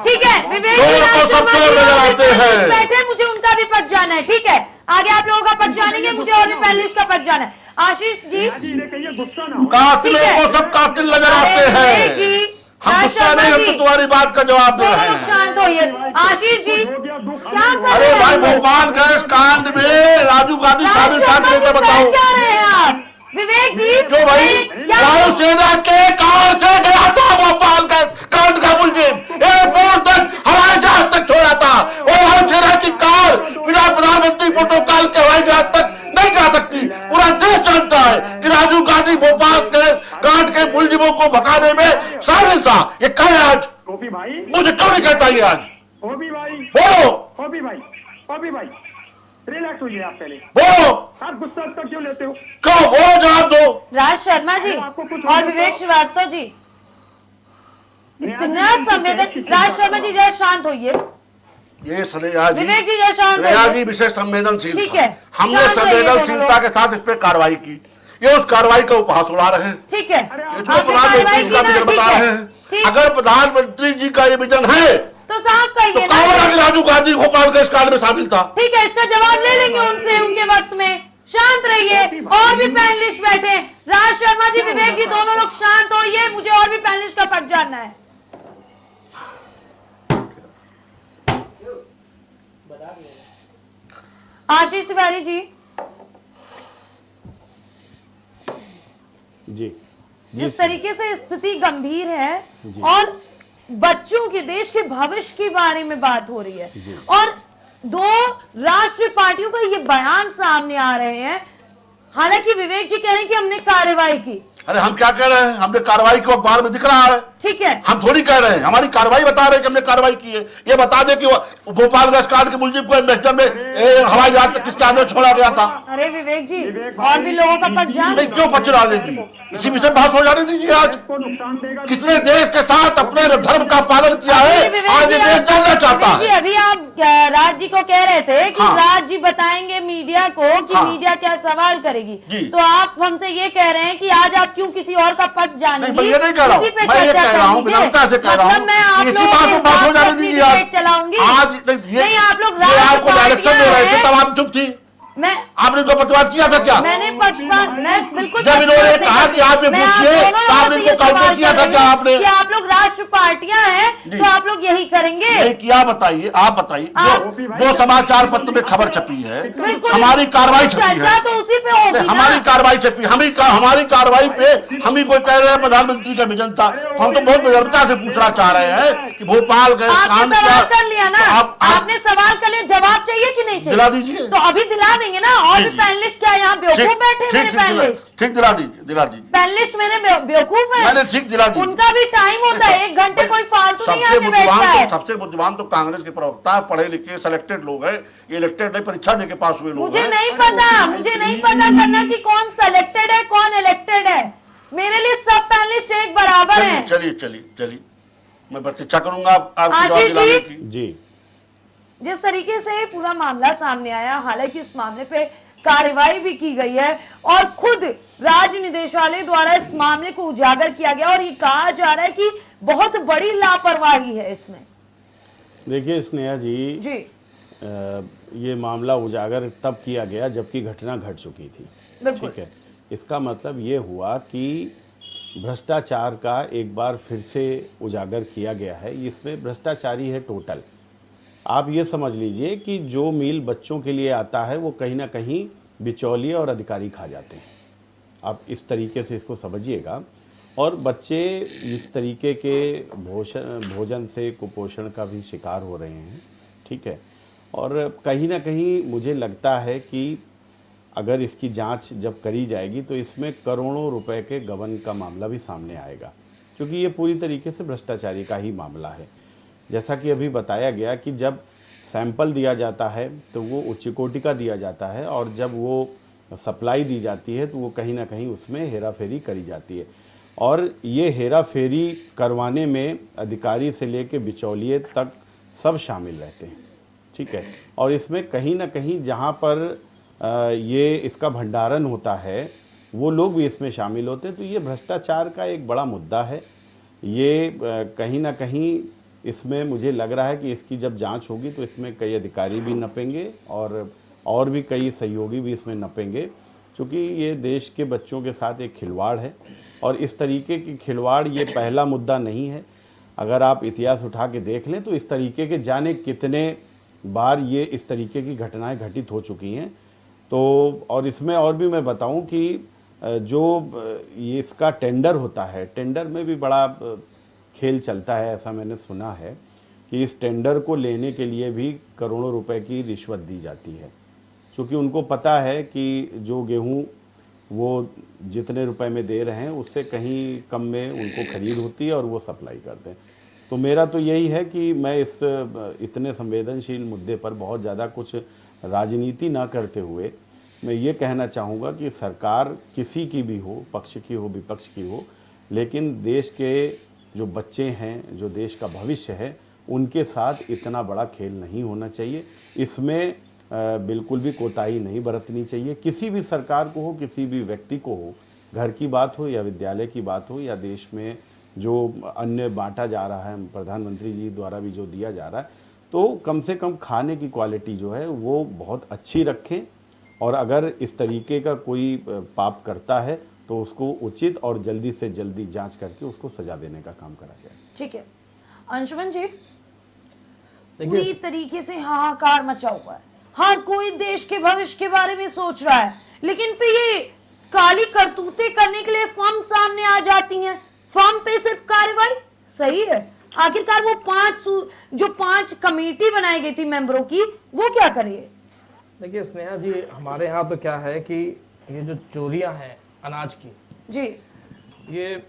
ठीक है विवेक जी, चोर को सब चोर नजर आते हैं। बैठे, मुझे उनका भी पद जाना है। ठीक है, आगे आप लोगों का पद जानेंगे, मुझे और भी पैनलिस्ट का पद जाना है। आशीष जी, गुस्सा ना हो, कातिलों को सब कातिल नजर आते विवेक जी, हैं। हम गुस्सा नहीं, हम तो तुम्हारी बात का जवाब दे रहे हैं। शांत होइए। आशीष जी क्या कर अरे रहे भाई हैं? भोपाल गैस कांड में राजीव गांधी शामिल था कि नहीं था बताओ। क्या रहे हैं आप विवेक जी? क्यों भाई, वायुसेना के कार से गया था भोपाल गैस कांड का मुलजिम, एयरपोर्ट तक हवाई जहाज तक छोड़ा था। और वायुसेना की कार बिना प्रधानमंत्री प्रोटोकॉल के हवाई जहाज तक नहीं जा सकती। पूरा देश जानता है कि राजीव गांधी भोपाल गैस कांड के मुलजिमों को भगाने में शामिल था। ये कहे आज ओपी भाई, मुझे क्यों नहीं कहता ये आज? ओपी भाई, बोलो ओपी भाई, ओपी भाई, रिलैक्स होइए आप पहले। बोलो, आप गुस्सा तक क्यों लेते हो? क्यों बोलो, जवाब दो। राज शर्मा जी और विवेक श्रीवास्तव जी, इतना संवेदन। राज शर्मा जी जरा शांत होइए। ये स्नेहा जी, विवेक जी जरा शांत स्नेहा होइए। जी विशेष संवेदनशील ठीक था। है, हमने शांत रहिए संवेदनशीलता के साथ इस पे कार्रवाई की। ये उस कार्रवाई का उपहास उड़ा रहे हैं। ठीक है, इसको आपने कार्रवाई प्रधानमंत्री की का ना, विजन ठीक बता है। रहे हैं। ठीक, अगर प्रधानमंत्री जी का ये विजन है तो साफ तो कहिए ना। कौन आगे राजीव गांधी भोपाल गैस कांड में शामिल था? ठीक है, इसका जवाब ले लेंगे उनसे उनके वक्त में। शांत रहिए, और भी पैनलिस्ट बैठे। राज शर्मा जी, विवेक जी, दोनों लोग शांत होइए, मुझे और भी पैनलिस्ट का पद जानना है। आशीष तिवारी जी, जी जिस तरीके से स्थिति गंभीर है और बच्चों के, देश के भविष्य के बारे में बात हो रही है और दो राष्ट्रीय पार्टियों का ये बयान सामने आ रहे हैं। हालांकि विवेक जी कह रहे हैं कि हमने कार्रवाई की। अरे हम क्या कह रहे हैं? हमने कार्रवाई को अखबार में दिख रहा है। ठीक है, हम थोड़ी कह रहे हैं, हमारी कार्रवाई बता रहे हैं कि हमने कार्रवाई की है। ये बता दे कि भोपाल गैस कांड के मुलजिम को एम्बेसडर में हवाई जहाज तक किसके आगे छोड़ा गया था। अरे विवेक जी, और भी लोगों का पद जान। नहीं, क्यों पचरा देगी? इसी विषय बहस हो जाने दीजिए। आज नुकसान देगा। किसने देश के साथ अपने धर्म का पालन किया है, आज ये देश जानना चाहता विवेक जी, है। अभी आप राज जी को कह रहे थे कि हाँ। राज जी बताएंगे मीडिया को कि हाँ। मीडिया क्या सवाल करेगी, जी। तो आप हमसे ये कह रहे हैं कि आज आप क्यों किसी और का पद जानेंगे? नहीं, मैं ये नहीं कह रहा हूं, इसी पे मैं ये चर्चा कह रहा हूं, कर लीजिए। विनम्रता से कह रहा हूं मतलब मैं आप कि इसी लोगों बात के पर बात हो साथ जाने अपनी दीजिए। आज डिबेट चलाऊंगी। आज नहीं, आप लोग ये आपको डायरेक्शन दे रहे थे हैं। तब आप चुप थी। मैं आपने इनको प्रतिवाद किया था क्या? मैंने पक्षपात, मैं बिल्कुल जब इन्होंने कहा कि आप ये मैं पूछिए, दोनों तो आपने लोगों से इनको ये काउंटर सवाल किया कर था रही क्या हूं आपने? कि आप लोग राष्ट्र पार्टियां हैं जी। तो आप लोग यही करेंगे? नहीं किया, बताइए, आप बताइए। जो समाचार पत्र में खबर छपी है, बिल्कुल। हमारी कार्रवाई छपी चर्चा है, तो उसी पे होगी ना। हमारी कार्रवाई छपी, हमारी कार्रवाई पे हम ही कोई कह रहे हैं प्रधानमंत्री का विजन था। तो हम तो बहुत विनम्रता से पूछना चाह रहे हैं कि भोपाल गैस आपने कांड सवाल कर लिया ना, आपने आपने सवाल कर लिया, जवाब चाहिए कि नहीं चाहिए? दिला दीजिए। तो अभी दिला देंगे ना। और जी, भी जी। पैनलिस्ट क्या यहाँ बेवकूफ बैठे हैं? मेरे पैनलिस्ट ठीक दिला दीजिए, दिला दीजिए। पैनलिस्ट मेरे बेवकूफ है? मैंने ठीक दिला दीजिए। उनका भी टाइम होता है, 1 घंटे कोई फालतू नहीं आके बैठता है। सबसे बुद्धिमान तो कांग्रेस के प्रवक्ता, पढ़े लिखे सेलेक्टेड लोग हैं। ये इलेक्टेड नहीं, परीक्षा देके पास हुए लोग मुझे हैं। नहीं पता, मुझे नहीं पता करना कि कौन सेलेक्टेड है कौन इलेक्टेड है। मेरे लिए सब पैनलिस्ट एक बराबर हैं। चलिए चलिए चलिए, मैं प्रतीक्षा करूंगा आपको जवाब आशीष दिलाने जी। की। जी जिस तरीके से पूरा मामला सामने आया, हालांकि इस मामले पे कार्रवाई भी की गई है और खुद राज्य निदेशालय द्वारा इस मामले को उजागर किया गया और ये कहा जा रहा है कि बहुत बड़ी लापरवाही है इसमें। देखिए स्नेहा जी, जी ये मामला उजागर तब किया गया जबकि घटना घट चुकी थी। बिल्कुल। ठीक है, इसका मतलब ये हुआ कि भ्रष्टाचार का एक बार फिर से उजागर किया गया है। इसमें भ्रष्टाचारी है टोटल। आप ये समझ लीजिए कि जो मील बच्चों के लिए आता है वो कहीं ना कहीं बिचौलिए और अधिकारी खा जाते हैं। आप इस तरीके से इसको समझिएगा। और बच्चे इस तरीके के भोजन से कुपोषण का भी शिकार हो रहे हैं। ठीक है, और कहीं ना कहीं मुझे लगता है कि अगर इसकी जांच जब करी जाएगी तो इसमें करोड़ों रुपए के गबन का मामला भी सामने आएगा, क्योंकि ये पूरी तरीके से भ्रष्टाचारी का ही मामला है। जैसा कि अभी बताया गया कि जब सैंपल दिया जाता है तो वो उच्च कोटि का दिया जाता है, और जब वो सप्लाई दी जाती है तो वो कहीं ना कहीं उसमें हेरा फेरी करी जाती है। और ये हेरा फेरी करवाने में अधिकारी से लेकर बिचौलिए तक सब शामिल रहते हैं। ठीक है, और इसमें कहीं ना कहीं जहाँ पर ये इसका भंडारण होता है वो लोग भी इसमें शामिल होते हैं। तो ये भ्रष्टाचार का एक बड़ा मुद्दा है। ये कहीं ना कहीं इसमें मुझे लग रहा है कि इसकी जब जांच होगी तो इसमें कई अधिकारी भी नपेंगे और भी कई सहयोगी भी इसमें नपेंगे, क्योंकि ये देश के बच्चों के साथ एक खिलवाड़ है। और इस तरीके की खिलवाड़ ये पहला मुद्दा नहीं है। अगर आप इतिहास उठा के देख लें तो इस तरीके के जाने कितने बार ये इस तरीके की घटनाएं घटित हो चुकी हैं। तो और इसमें और भी मैं बताऊं कि जो ये इसका टेंडर होता है, टेंडर में भी बड़ा खेल चलता है। ऐसा मैंने सुना है कि इस टेंडर को लेने के लिए भी करोड़ों रुपए की रिश्वत दी जाती है, क्योंकि उनको पता है कि जो गेहूं वो जितने रुपए में दे रहे हैं उससे कहीं कम में उनको खरीद होती है और वो सप्लाई करते हैं। तो मेरा तो यही है कि मैं इस इतने संवेदनशील मुद्दे पर बहुत ज़्यादा कुछ राजनीति ना करते हुए मैं ये कहना चाहूँगा कि सरकार किसी की भी हो, पक्ष की हो विपक्ष की हो, लेकिन देश के जो बच्चे हैं, जो देश का भविष्य है, उनके साथ इतना बड़ा खेल नहीं होना चाहिए। इसमें बिल्कुल भी कोताही नहीं बरतनी चाहिए। किसी भी सरकार को हो, किसी भी व्यक्ति को हो, घर की बात हो या विद्यालय की बात हो या देश में जो अन्न बांटा जा रहा है, प्रधानमंत्री जी द्वारा भी जो दिया जा रहा है, तो कम से कम खाने की क्वालिटी जो है वो बहुत अच्छी रखें। और अगर इस तरीके का कोई पाप करता है तो उसको उचित और जल्दी से जल्दी जांच करके उसको सजा देने का काम करा जाए। ठीक है अंशुमन जी, पूरी तरीके से हाहाकार मचा हुआ है। हर कोई देश के भविष्य के बारे में सोच रहा है, लेकिन फिर ये काली करतूतें करने के लिए फर्म सामने आ जाती हैं। फर्म पे सिर्फ कार्रवाई सही है, आखिरकार वो पांच कमेटी बनाई गई थी मेंबरों की, वो क्या करिए? देखिए स्नेहा जी, हमारे यहाँ तो क्या है कि ये जो चोरियां हैं अनाज की जी, ये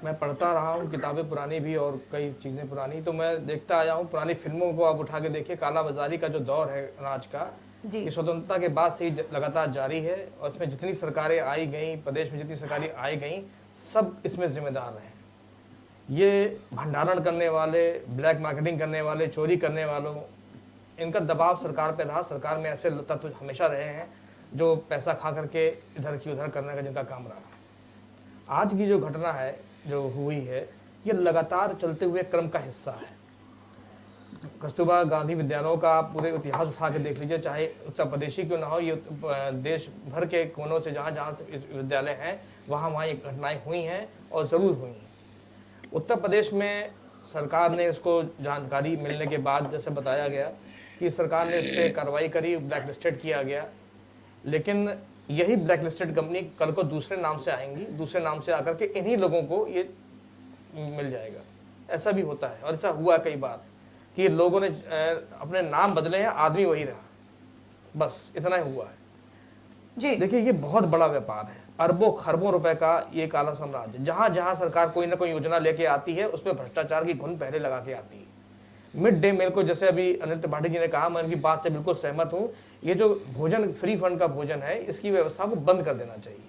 मैं पढ़ता रहा हूँ, किताबें पुरानी भी और कई चीज़ें पुरानी, तो मैं देखता आया हूँ। पुरानी फिल्मों को आप उठा के देखिए, काला बाजारी का जो दौर है अनाज का, ये स्वतंत्रता के बाद से ही लगातार जारी है। और इसमें जितनी सरकारें आई गई, प्रदेश में जितनी सरकारें आई गई, सब इसमें जिम्मेदार हैं। ये भंडारण करने वाले, ब्लैक मार्केटिंग करने वाले, चोरी करने वालों, इनका दबाव सरकार पे रहा। सरकार में ऐसे तत्व हमेशा रहे हैं जो पैसा खा करके इधर की उधर करने का जिनका काम रहा। आज की जो घटना है, जो हुई है, ये लगातार चलते हुए क्रम का हिस्सा है। कस्तूरबा गांधी विद्यालयों का आप पूरे इतिहास उठा के देख लीजिए, चाहे उत्तर प्रदेशी क्यों ना हो, ये देश भर के कोनों से जहाँ जहाँ से विद्यालय हैं वहाँ ये घटनाएं हुई हैं और ज़रूर हुई हैं। उत्तर प्रदेश में सरकार ने इसको जानकारी मिलने के बाद, जैसे बताया गया कि सरकार ने इस पर कार्रवाई करी, ब्लैक लिस्टेड किया गया। लेकिन यही ब्लैक लिस्टेड कंपनी कल को दूसरे नाम से आएंगी, दूसरे नाम से आकर के इन्हीं लोगों को ये मिल जाएगा। ऐसा भी होता है और ऐसा हुआ कई बार कि लोगों ने अपने नाम बदले हैं, आदमी वही रहा, बस इतना ही हुआ है जी। देखिए ये बहुत बड़ा व्यापार है, अरबों खरबों रुपए का ये काला साम्राज्य। जहां जहां सरकार कोई ना कोई योजना लेके आती है उसमें भ्रष्टाचार की घुन पहले लगा के आती है। मिड डे मील को, जैसे अभी अनिल त्रिपाठी जी ने कहा, मैं उनकी बात से बिल्कुल सहमत हूँ। ये जो भोजन फ्री फंड का भोजन है, इसकी व्यवस्था को बंद कर देना चाहिए।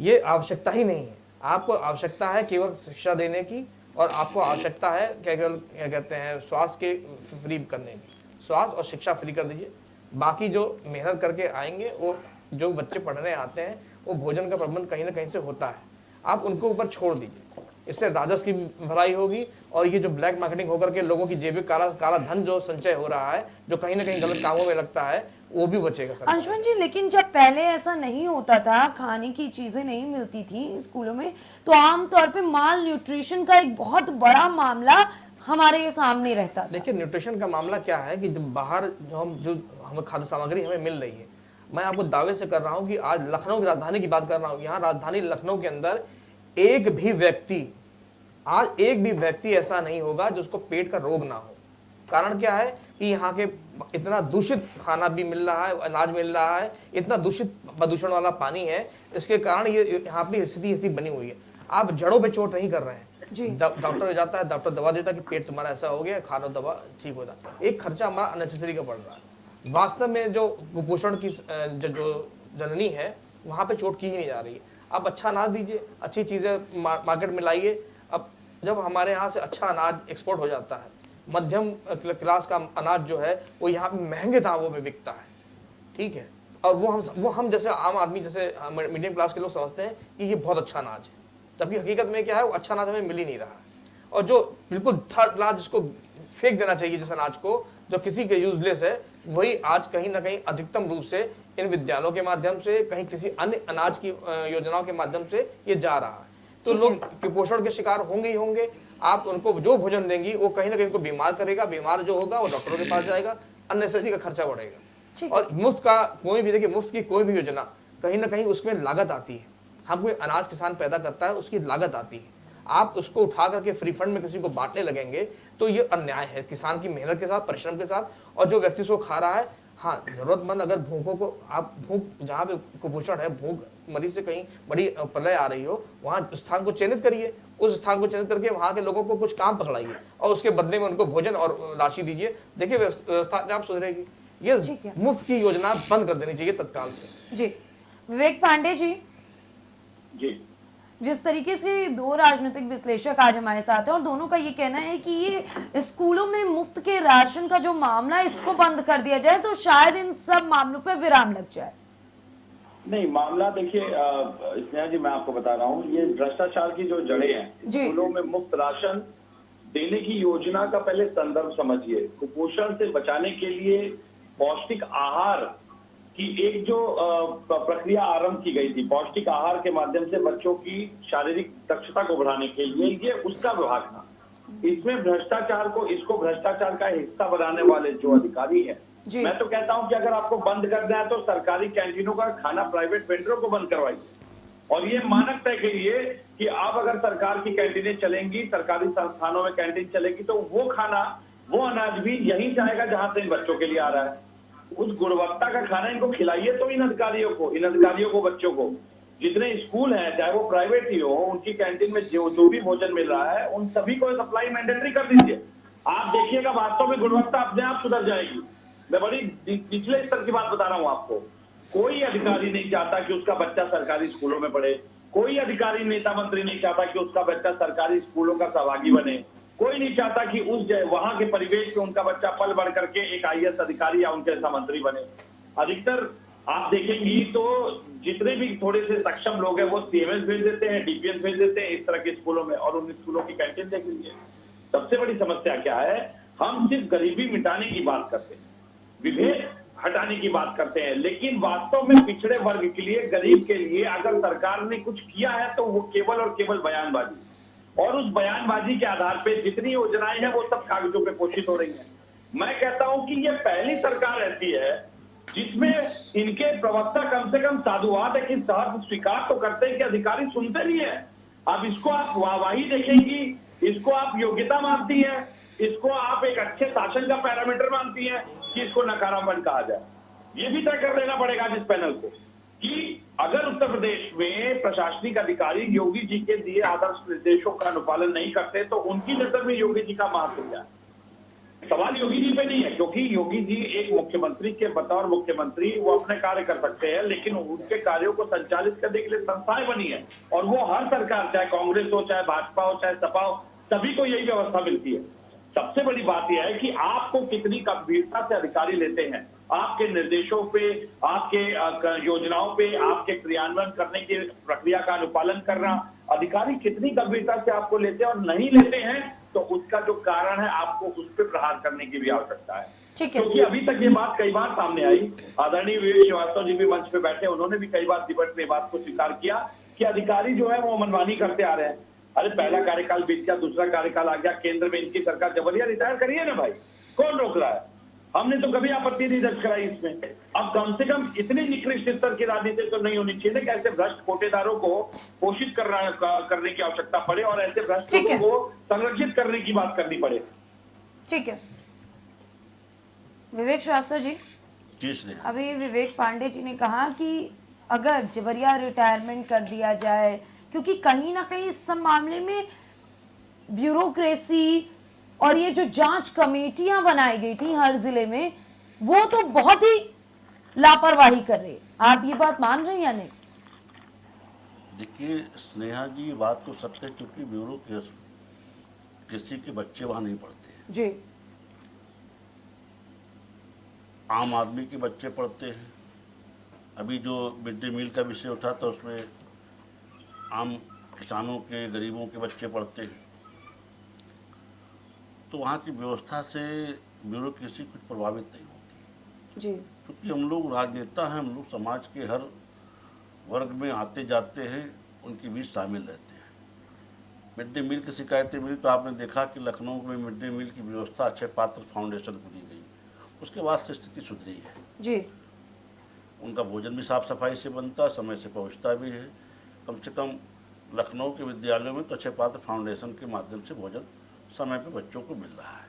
ये आवश्यकता ही नहीं है। आपको आवश्यकता है केवल शिक्षा देने की, और आपको आवश्यकता है क्या कहते हैं, स्वास्थ्य के फ्री करने की। स्वास्थ्य और शिक्षा फ्री कर दीजिए, बाकी जो मेहनत करके आएंगे, वो जो बच्चे पढ़ने आते हैं, वो भोजन का प्रबंध कहीं ना कहीं से होता है, आप उनको ऊपर छोड़ दीजिए। इससे राजस्व की भराई होगी और ये जो ब्लैक मार्केटिंग होकर के लोगों की जेब में काला धन जो संचय हो रहा है, जो कहीं ना कहीं गलत कामों में लगता है, वो भी बचेगा सर। अंशुमन जी, लेकिन जब पहले ऐसा नहीं होता था, खाने की चीजें नहीं मिलती थी स्कूलों में, तो आमतौर पे माल न्यूट्रिशन का एक बहुत बड़ा मामला हमारे सामने रहता था। देखिए, न्यूट्रिशन का मामला क्या है कि जब बाहर जो हमें खाद्य सामग्री हमें मिल रही है, मैं आपको दावे से कर रहा हूँ कि आज लखनऊ की राजधानी की बात कर रहा हूँ, यहाँ राजधानी लखनऊ के अंदर एक भी व्यक्ति ऐसा नहीं होगा जिसको पेट का रोग ना हो। कारण क्या है कि यहाँ के इतना दूषित खाना भी मिल रहा है, अनाज मिल रहा है, इतना दूषित प्रदूषण वाला पानी है, इसके कारण ये यहाँ पे स्थिति ऐसी बनी हुई है। आप जड़ों पे चोट नहीं कर रहे हैं। डॉक्टर जाता है, डॉक्टर दवा देता है कि पेट तुम्हारा ऐसा हो गया, खा लो दवा, ठीक हो जाता है। एक खर्चा हमारा अननेसेसरी का पड़ रहा है। वास्तव में जो कुपोषण की जो जननी है, वहाँ पे चोट की ही नहीं जा रही है। आप अच्छा अनाज दीजिए, अच्छी चीज़ें मार्केट में लाइए। अब जब हमारे यहाँ से अच्छा अनाज एक्सपोर्ट हो जाता है, मध्यम क्लास का अनाज जो है वो यहाँ पे महंगे दामों में बिकता है, ठीक है, और वो हम जैसे आम आदमी, जैसे मीडियम क्लास के लोग समझते हैं कि ये बहुत अच्छा अनाज है, जबकि हकीकत में क्या है, वो अच्छा अनाज हमें मिल ही नहीं रहा है। और जो बिल्कुल थर्ड क्लास, जिसको फेंक देना चाहिए जिस अनाज को, जो किसी के यूजलेस है, वही आज कहीं ना कहीं अधिकतम रूप से इन विद्यालयों के माध्यम से, कहीं किसी अन्य अनाज की योजनाओं के माध्यम से ये जा रहा है। तो लोग कुपोषण के शिकार होंगे ही होंगे। आप उनको जो भोजन देंगी वो कहीं ना कहीं उनको बीमार करेगा, बीमार जो होगा वो डॉक्टरों के पास जाएगा, अननेसेसरी का खर्चा बढ़ेगा। और मुफ्त का कोई भी, देखिए, मुफ्त की कोई भी योजना कहीं ना कहीं उसमें लागत आती है। हम कोई अनाज किसान पैदा करता है, उसकी लागत आती है। आप उसको उठा करके फ्री फंड में किसी को बांटने लगेंगे तो ये अन्याय है किसान की मेहनत के साथ, परिश्रम के साथ। और जो व्यक्ति उसको खा रहा है, हाँ, जरूरतमंद अगर भूखों को, आप भूख जहाँ पे कुपोषण है, भूख मरीज से कहीं बड़ी प्रलय आ रही हो, वहाँ स्थान को चयनित करिए, उस स्थान को चयनित करके वहाँ के लोगों को कुछ काम पकड़ाइए और उसके बदले में उनको भोजन और राशि दीजिए। देखिए, व्यवस्था आप सुधरेगी। ये मुफ्त की योजना बंद कर देनी चाहिए तत्काल से। जी, विवेक पांडे जी। जी, जिस तरीके से दो राजनीतिक विश्लेषक आज हमारे साथ हैं और दोनों का ये कहना है कि ये स्कूलों में मुफ्त के राशन का जो मामला है, इसको बंद कर दिया जाए तो शायद इन सब मामलों पर विराम लग जाए। नहीं, मामला देखिए स्नेहा जी, मैं आपको बता रहा हूँ, ये भ्रष्टाचार की जो जड़ें हैं, स्कूलों में मुफ्त राशन देने की योजना का पहले संदर्भ समझिए। कुपोषण से बचाने के लिए पौष्टिक आहार की एक जो प्रक्रिया आरंभ की गई थी, पौष्टिक आहार के माध्यम से बच्चों की शारीरिक दक्षता को बढ़ाने के लिए, ये उसका विभाग था। इसमें भ्रष्टाचार को, इसको भ्रष्टाचार का हिस्सा बनाने वाले जो अधिकारी हैं, मैं तो कहता हूं कि अगर आपको बंद करना है तो सरकारी कैंटीनों का खाना प्राइवेट वेंडरों को बंद करवाइए और ये मानक तय करिए कि आप अगर सरकार की कैंटीनें चलेंगी, सरकारी संस्थानों में कैंटीन चलेगी, तो वो खाना, वो अनाज भी यहीं से आएगा जहां से इन बच्चों के लिए आ रहा है। उस गुणवत्ता का खाना इनको खिलाइए तो इन अधिकारियों को, बच्चों को। जितने स्कूल हैं, चाहे वो प्राइवेट ही हो, उनकी कैंटीन में जो भी भोजन मिल रहा है, उन सभी को सप्लाई मैंडेटरी कर दीजिए। आप देखिएगा वास्तव में गुणवत्ता अपने आप सुधर जाएगी। मैं बड़ी पिछले स्तर की बात बता रहा हूं आपको। कोई अधिकारी नहीं चाहता कि उसका बच्चा सरकारी स्कूलों में पढ़े, कोई अधिकारी, नेता, मंत्री नहीं चाहता कि उसका बच्चा सरकारी स्कूलों का सहभागी बने, कोई नहीं चाहता कि उस वहां के परिवेश में उनका बच्चा पल बढ़ करके एक IAS अधिकारी या उनके जैसा मंत्री बने। अधिकतर आप देखेंगी तो जितने भी थोड़े से सक्षम लोग हैं वो CMS भेज देते हैं, DPS भेज देते हैं इस तरह के स्कूलों में, और उन स्कूलों की कैंटीन देख लीजिए। सबसे बड़ी समस्या क्या है, हम सिर्फ गरीबी मिटाने की बात करते हैं, विभेद हटाने की बात करते हैं, लेकिन वास्तव में पिछड़े वर्ग के लिए, गरीब के लिए अगर सरकार ने कुछ किया है तो वो केवल और केवल बयानबाजी, और उस बयानबाजी के आधार पे जितनी योजनाएं हैं वो सब कागजों पे पोषित हो रही हैं। मैं कहता हूं कि ये पहली सरकार ऐसी है जिसमें इनके प्रवक्ता कम से कम साधुवाद है कि सहर्ष स्वीकार तो करते हैं कि अधिकारी सुनते नहीं है। अब इसको आप वाहवाही देखेंगी, इसको आप योग्यता मानती है, इसको आप एक अच्छे शासन का पैरामीटर मानती है कि इसको नकारापन कहा जाए। ये भी तय कर लेना पड़ेगा जिस पैनल को कि अगर उत्तर प्रदेश में प्रशासनिक अधिकारी योगी जी के दिए आदर्श निर्देशों का अनुपालन नहीं करते तो उनकी नजर में योगी जी का महत्व क्या है। सवाल योगी जी पे नहीं है, क्योंकि योगी जी एक मुख्यमंत्री के बतौर मुख्यमंत्री वो अपने कार्य कर सकते हैं, लेकिन उनके कार्यों को संचालित करने के लिए संस्थाएं बनी है, और वो हर सरकार, चाहे कांग्रेस हो, चाहे भाजपा हो, चाहे सपा हो, सभी को यही व्यवस्था मिलती है। सबसे बड़ी बात यह है कि आपको कितनी गंभीरता से अधिकारी लेते हैं, आपके निर्देशों पे, आपके योजनाओं पे, आपके क्रियान्वयन करने की प्रक्रिया का अनुपालन करना, अधिकारी कितनी गंभीरता से आपको लेते हैं और नहीं लेते हैं, तो उसका जो कारण है आपको उस पर प्रहार करने की भी आवश्यकता है। ठीक है, क्योंकि अभी तक ये बात कई बार सामने आई, आदरणीय विवेक श्रीवास्तव जी भी मंच पे बैठे, उन्होंने भी कई बार दिवस में बात को स्वीकार किया कि अधिकारी जो है वो मनमानी करते आ रहे हैं। अरे पहला कार्यकाल बीत गया, दूसरा कार्यकाल आ गया, केंद्र में इनकी सरकार, जबरिया रिटायर करिए ना भाई, कौन रोक रहा है? हमने तो कभी आपत्ति नहीं दर्ज कराई इसमें। अब कम से कम इतनी निकृष्ट स्तर की राजनीति तो नहीं होनी चाहिए ना कि ऐसे भ्रष्ट कोटेदारों को पोषित करने की आवश्यकता पड़े और ऐसे भ्रष्ट लोगों को संरक्षित करने की बात करनी पड़े। ठीक है विवेक श्रीवास्तव जी, अभी विवेक पांडे जी ने कहा कि अगर जबरिया रिटायरमेंट कर दिया जाए, क्योंकि कहीं ना कहीं इस सब मामले में ब्यूरोक्रेसी और ये जो जांच कमेटियां बनाई गई थी हर जिले में, वो तो बहुत ही लापरवाही कर रहे। आप ये बात मान रहे हैं या नहीं? देखिए स्नेहा जी, ये बात तो सत्य है, क्योंकि ब्यूरोक्रेसी के बच्चे वहाँ नहीं पढ़ते जी, आम आदमी के बच्चे पढ़ते हैं। अभी जो मिड डे मील का विषय उठा था उसमें आम किसानों के, गरीबों के बच्चे पढ़ते हैं। तो वहाँ की व्यवस्था से ब्यूरोक्रेसी कुछ प्रभावित नहीं होती जी, क्योंकि हम लोग राजनेता हैं, हम लोग समाज के हर वर्ग में आते जाते हैं, उनके बीच शामिल रहते हैं। मिड डे मील की शिकायतें मिली तो आपने देखा कि लखनऊ में मिड डे मील की व्यवस्था अक्षय पात्र फाउंडेशन को दी गई, उसके बाद से स्थिति सुधरी है जी। उनका भोजन भी साफ सफाई से बनता, समय से पहुंचता भी है। कम से कम लखनऊ के विद्यालयों में तो अक्षय पात्र फाउंडेशन के माध्यम से भोजन समय पे बच्चों को मिल रहा है।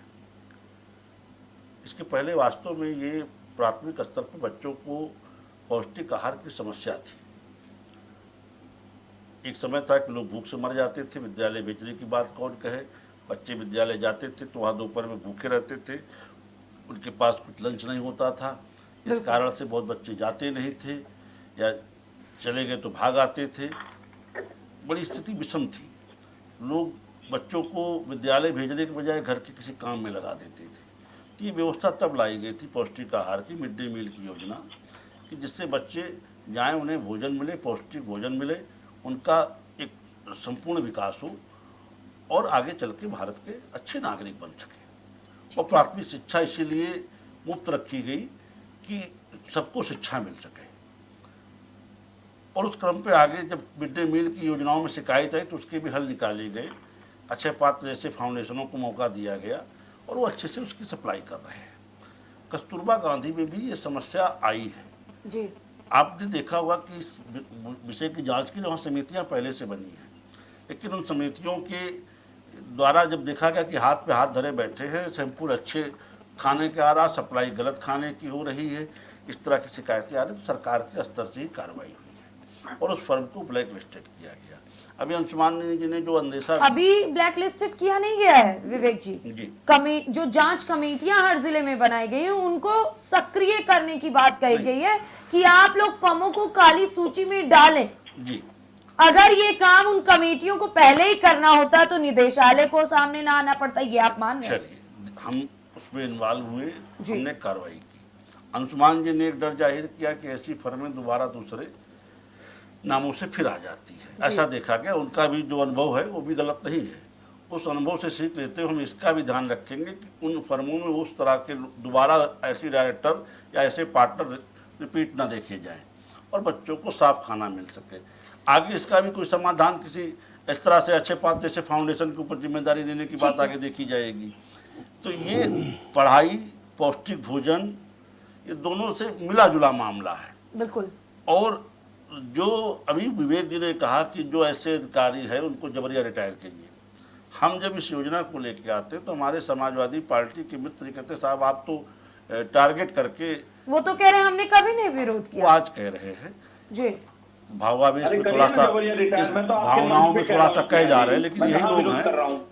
इसके पहले वास्तव में ये प्राथमिक स्तर पर बच्चों को पौष्टिक आहार की समस्या थी। एक समय था कि लोग भूख से मर जाते थे, विद्यालय भेजने की बात कौन कहे। बच्चे विद्यालय जाते थे तो वहाँ दोपहर में भूखे रहते थे, उनके पास कुछ लंच नहीं होता था। इस कारण से बहुत बच्चे जाते नहीं थे या चले गए तो भाग आते थे। बड़ी स्थिति विषम थी। लोग बच्चों को विद्यालय भेजने के बजाय घर के किसी काम में लगा देते थे। तो ये व्यवस्था तब लाई गई थी पौष्टिक आहार की, मिड डे मील की योजना, कि जिससे बच्चे जाएँ, उन्हें भोजन मिले, पौष्टिक भोजन मिले, उनका एक संपूर्ण विकास हो और आगे चल के भारत के अच्छे नागरिक बन सके। और प्राथमिक शिक्षा इसीलिए मुफ्त रखी गई कि सबको शिक्षा मिल सके। और उस क्रम पे आगे जब मिड डे मील की योजनाओं में शिकायत आई तो उसके भी हल निकाले गए। अक्षय पात्र जैसे फाउंडेशनों को मौका दिया गया और वो अच्छे से उसकी सप्लाई कर रहे हैं। कस्तूरबा गांधी में भी ये समस्या आई है जी। आपने देखा होगा कि इस विषय की जांच के लिए वहाँ समितियाँ पहले से बनी हैं, लेकिन उन समितियों के द्वारा जब देखा गया कि हाथ पे हाथ धरे बैठे हैं, सैंपल अच्छे खाने के आ रहा, सप्लाई गलत खाने की हो रही है, इस तरह की शिकायतें आ रही, तो सरकार के स्तर से ही कार्रवाई हुई है और उस फर्म को ब्लैक लिस्टेड किया गया। अभी अंशुमान जी ने जो अंदेशा, अभी ब्लैक लिस्टेड किया नहीं गया है विवेक जी, जो जांच कमेटियां हर जिले में बनाई गई हैं उनको सक्रिय करने की बात कही गई है कि आप लोग फर्मों को काली सूची में डालें जी। अगर ये काम उन कमेटियों को पहले ही करना होता तो निदेशालय को सामने ना आना पड़ता। ये आप मान रहे हैं? चलिए, हम उसमें इन्वॉल्व हुए, हमने कार्रवाई की। अंशुमान जी ने एक डर जाहिर किया कि ऐसी फर्में दोबारा दूसरे नामों से फिर आ जाती है। ऐसा देखा गया, उनका भी जो अनुभव है वो भी गलत नहीं है। उस अनुभव से सीख लेते हुए हम इसका भी ध्यान रखेंगे कि उन फर्मों में उस तरह के दोबारा ऐसे डायरेक्टर या ऐसे पार्टनर रिपीट ना देखे जाएं और बच्चों को साफ खाना मिल सके। आगे इसका भी कोई समाधान किसी इस तरह से अच्छे पात्र जैसे फाउंडेशन के ऊपर जिम्मेदारी देने की बात आगे देखी जाएगी। तो ये पढ़ाई, पौष्टिक भोजन, ये दोनों से मिला जुला मामला है बिल्कुल। और जो अभी विवेक जी ने कहा कि जो ऐसे अधिकारी है उनको जबरिया रिटायर कीजिए, हम जब इस योजना को लेके आते तो हमारे समाजवादी पार्टी के मित्र कहते साहब आप तो टारगेट करके, वो तो कह रहे हैं हमने कभी नहीं विरोध किया, वो आज कह रहे हैं जी। भावावेश में थोड़ा सा, इस भावनाओं में थोड़ा सा कह जा रहे हैं, लेकिन यही लोग हैं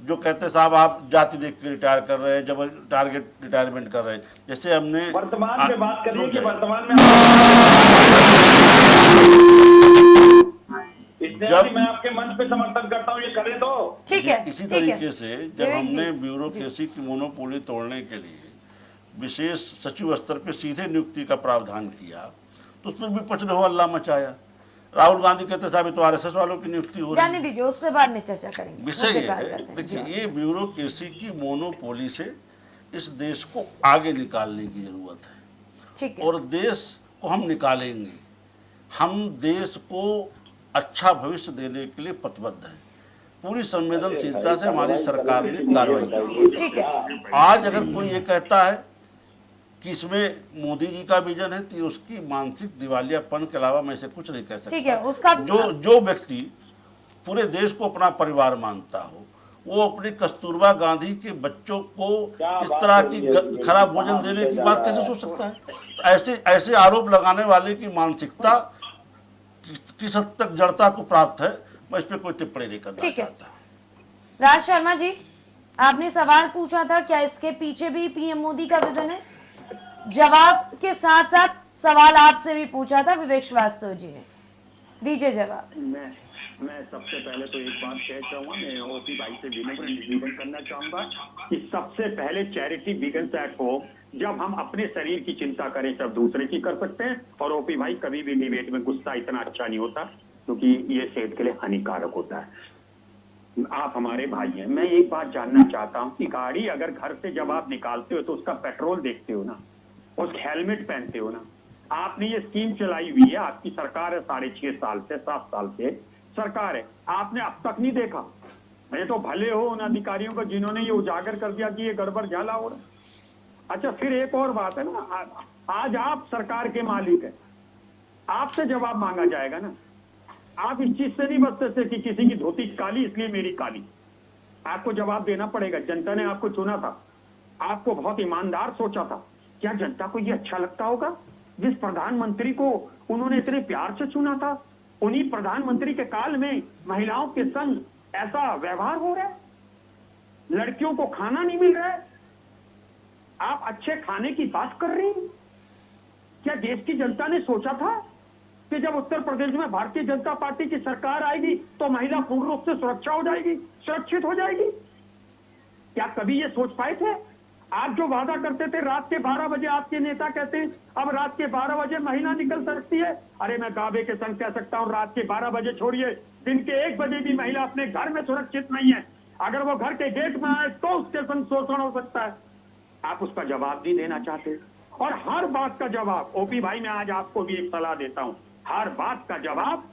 जो कहते साहब आप जाति देख के रिटायर कर रहे हैं, जब टारगेट रिटायरमेंट कर रहे हैं। जैसे हमने वर्तमान में बात करिए कि वर्तमान में जब मैं आपके मंच पे समर्थन करता हूँ, ये करें तो ठीक है। इसी तरीके से जब हमने ब्यूरोक्रेसी की मोनोपोली तोड़ने के लिए विशेष सचिव स्तर पे सीधे नियुक्ति का प्रावधान किया तो उसमें विपक्ष ने हल्ला मचाया। राहुल गांधी कहते साहब तो आरएसएस वालों की नियुक्ति हो रही है। जाने दीजिए, उस पर बाद में चर्चा करेंगे। विषय मुद्दे ये पे आ है, जाते हैं। देखिए जी। ये ब्यूरोक्रेसी की मोनोपोली से इस देश को आगे निकालने की जरूरत है, ठीक है। और देश को हम निकालेंगे। हम देश को अच्छा भविष्य देने के लिए प्रतिबद्ध हैं। पूरी संवेदनशीलता से हमारी सरकार ने कार्रवाई की है। ठीक है। आज अगर कोई ये कहता है कि इसमें मोदी जी का विजन है, तो उसकी मानसिक दिवालियापन के अलावा मैं इसे कुछ नहीं कह सकता। ठीक है, उसका जो व्यक्ति पूरे देश को अपना परिवार मानता हो, वो अपनी कस्तूरबा गांधी के बच्चों को इस तरह की खराब भोजन देने की बात कैसे सोच सकता है? तो ऐसे आरोप लगाने वाले की मानसिकता किस हद तक जड़ता को प्राप्त है, मैं इस पर कोई टिप्पणी नहीं करना चाहता। राज शर्मा जी, आपने सवाल पूछा था, क्या इसके पीछे भी पीएम मोदी का विजन है? जवाब के साथ साथ सवाल आपसे भी पूछा था विवेक श्रीवास्तव जी ने, दीजिए जवाब। मैं सबसे पहले तो एक बात कह चाहूंगा, मैं ओपी भाई से विनम्र निवेदन करना चाहूंगा कि सबसे पहले चैरिटी बिगिंस एट होम। जब हम अपने शरीर की चिंता करें तब दूसरे की कर सकते हैं। और ओपी भाई, कभी भी डिबेट में गुस्सा इतना अच्छा नहीं होता, क्योंकि ये सेहत के लिए हानिकारक होता है। आप हमारे भाई हैं। मैं एक बात जानना चाहता हूँ कि गाड़ी अगर घर से जब आप निकालते हो तो उसका पेट्रोल देखते हो ना, उसका हेलमेट पहनते हो ना। आपने ये स्कीम चलाई हुई है, आपकी सरकार है, 6.5 साल से 7 साल से सरकार है, आपने अब तक नहीं देखा। मैं तो भले हो उन अधिकारियों को जिन्होंने ये उजागर कर दिया कि ये गड़बड़ झाला हो रहा। अच्छा, फिर एक और बात है ना, आज आप सरकार के मालिक हैं, आपसे जवाब मांगा जाएगा ना। आप इस चीज से नहीं बचते थे कि किसी की धोती काली इसलिए मेरी काली। आपको जवाब देना पड़ेगा। जनता ने आपको चुना था, आपको बहुत ईमानदार सोचा था। क्या जनता को ये अच्छा लगता होगा जिस प्रधानमंत्री को उन्होंने इतने प्यार से चुना था, उन्हीं प्रधानमंत्री के काल में महिलाओं के संग ऐसा व्यवहार हो रहा है, लड़कियों को खाना नहीं मिल रहा है, आप अच्छे खाने की बात कर रही हैं? क्या देश की जनता ने सोचा था कि जब उत्तर प्रदेश में भारतीय जनता पार्टी की सरकार आएगी तो महिला पूर्ण रूप से सुरक्षा हो जाएगी, सुरक्षित हो जाएगी? क्या कभी ये सोच पाए थे? आप जो वादा करते थे रात के 12 बजे, आपके नेता कहते हैं अब रात के 12 बजे महिला निकल सकती है। अरे मैं दावे के संग कह सकता हूं, रात के 12 बजे छोड़िए, दिन के 1 बजे भी महिला अपने घर में सुरक्षित नहीं है। अगर वो घर के गेट में आए तो उसके संग शोषण हो सकता है। आप उसका जवाब नहीं देना चाहते। और हर बात का जवाब, ओपी भाई मैं आज आपको भी एक सलाह देता हूं, हर बात का जवाब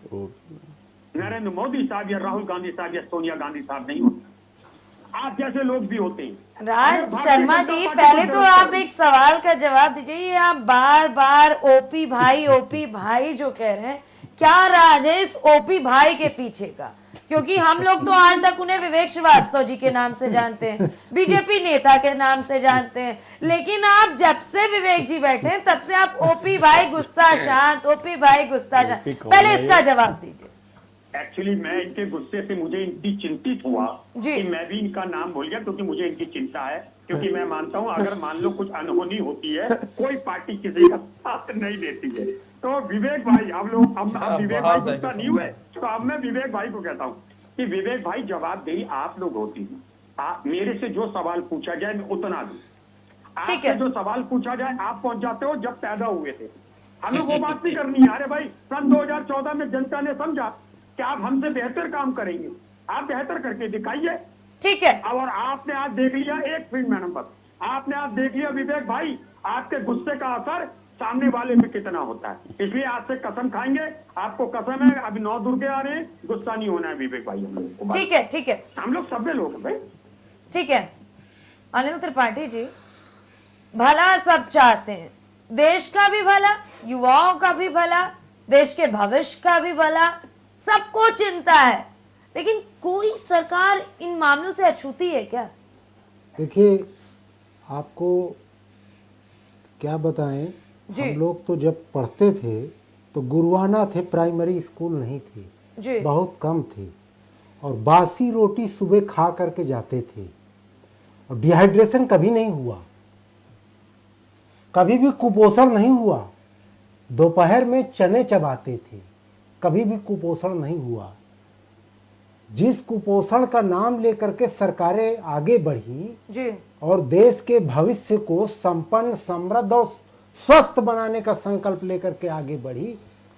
नरेंद्र मोदी साहब या राहुल गांधी साहब या सोनिया गांधी साहब नहीं होता, आप जैसे लोग भी होते हैं। राज शर्मा जी, पहले तो आप एक सवाल का जवाब दीजिए। ये आप बार बार ओपी भाई जो कह रहे हैं, क्या राज है इस ओपी भाई के पीछे का? क्योंकि हम लोग तो आज तक उन्हें विवेक श्रीवास्तव जी के नाम से जानते हैं, बीजेपी नेता के नाम से जानते हैं, लेकिन आप जब से विवेक जी बैठे हैं तब से आप ओपी भाई गुस्सा शांत, ओपी भाई गुस्सा शांत। पहले इसका जवाब दीजिए। एक्चुअली मैं इनके गुस्से से मुझे इनकी चिंतित हुआ कि मैं भी इनका नाम भूल गया, क्योंकि मुझे इनकी चिंता है। क्योंकि मैं मानता हूं अगर मान लो कुछ अनहोनी होती है, कोई पार्टी किसी का साथ नहीं देती है। तो विवेक भाई, अब विवेक भाई गुस्सा नहीं हुए, तो अब मैं विवेक भाई को कहता हूँ कि विवेक भाई जवाबदेही आप लोग होती है। आप मेरे से जो सवाल पूछा जाए मैं उतना दूं। आपसे जो सवाल पूछा जाए आप पहुंच जाते हो जब पैदा हुए थे। हमें वो बात नहीं करनी है। अरे भाई, सन 2014 में जनता ने समझा कि आप हमसे बेहतर काम करेंगे, आप बेहतर करके दिखाइए। ठीक है। और आपने आज देख लिया, एक मिनट मैडम पर, आपने आज देख लिया विवेक भाई, आपके गुस्से का असर सामने वाले में कितना होता है। इसलिए आज से कसम खाएंगे, आपको कसम है, अभी 9 दुर्गे आ रहे हैं, गुस्सा नहीं होना है विवेक भाई हम लोग को। ठीक है, ठीक है, हम लोग सभ्य लोग हैं भाई। ठीक है। अनिल त्रिपाठी जी, भला सब चाहते हैं, देश का भी भला, युवाओं का भी भला, देश के भविष्य का भी भला, सबको चिंता है, लेकिन कोई सरकार इन मामलों से अछूती है क्या? देखिए, आपको क्या बताएं, हम लोग तो जब पढ़ते थे तो गुरुआना थे, प्राइमरी स्कूल नहीं थी, बहुत कम थी, और बासी रोटी सुबह खा करके जाते थे, और डिहाइड्रेशन कभी नहीं हुआ, कभी भी कुपोषण नहीं हुआ। दोपहर में चने चबाते थे, कभी भी कुपोषण नहीं हुआ। जिस कुपोषण का नाम लेकर के सरकारें आगे बढ़ी और देश के भविष्य को संपन्न, समृद्ध और स्वस्थ बनाने का संकल्प लेकर के आगे बढ़ी,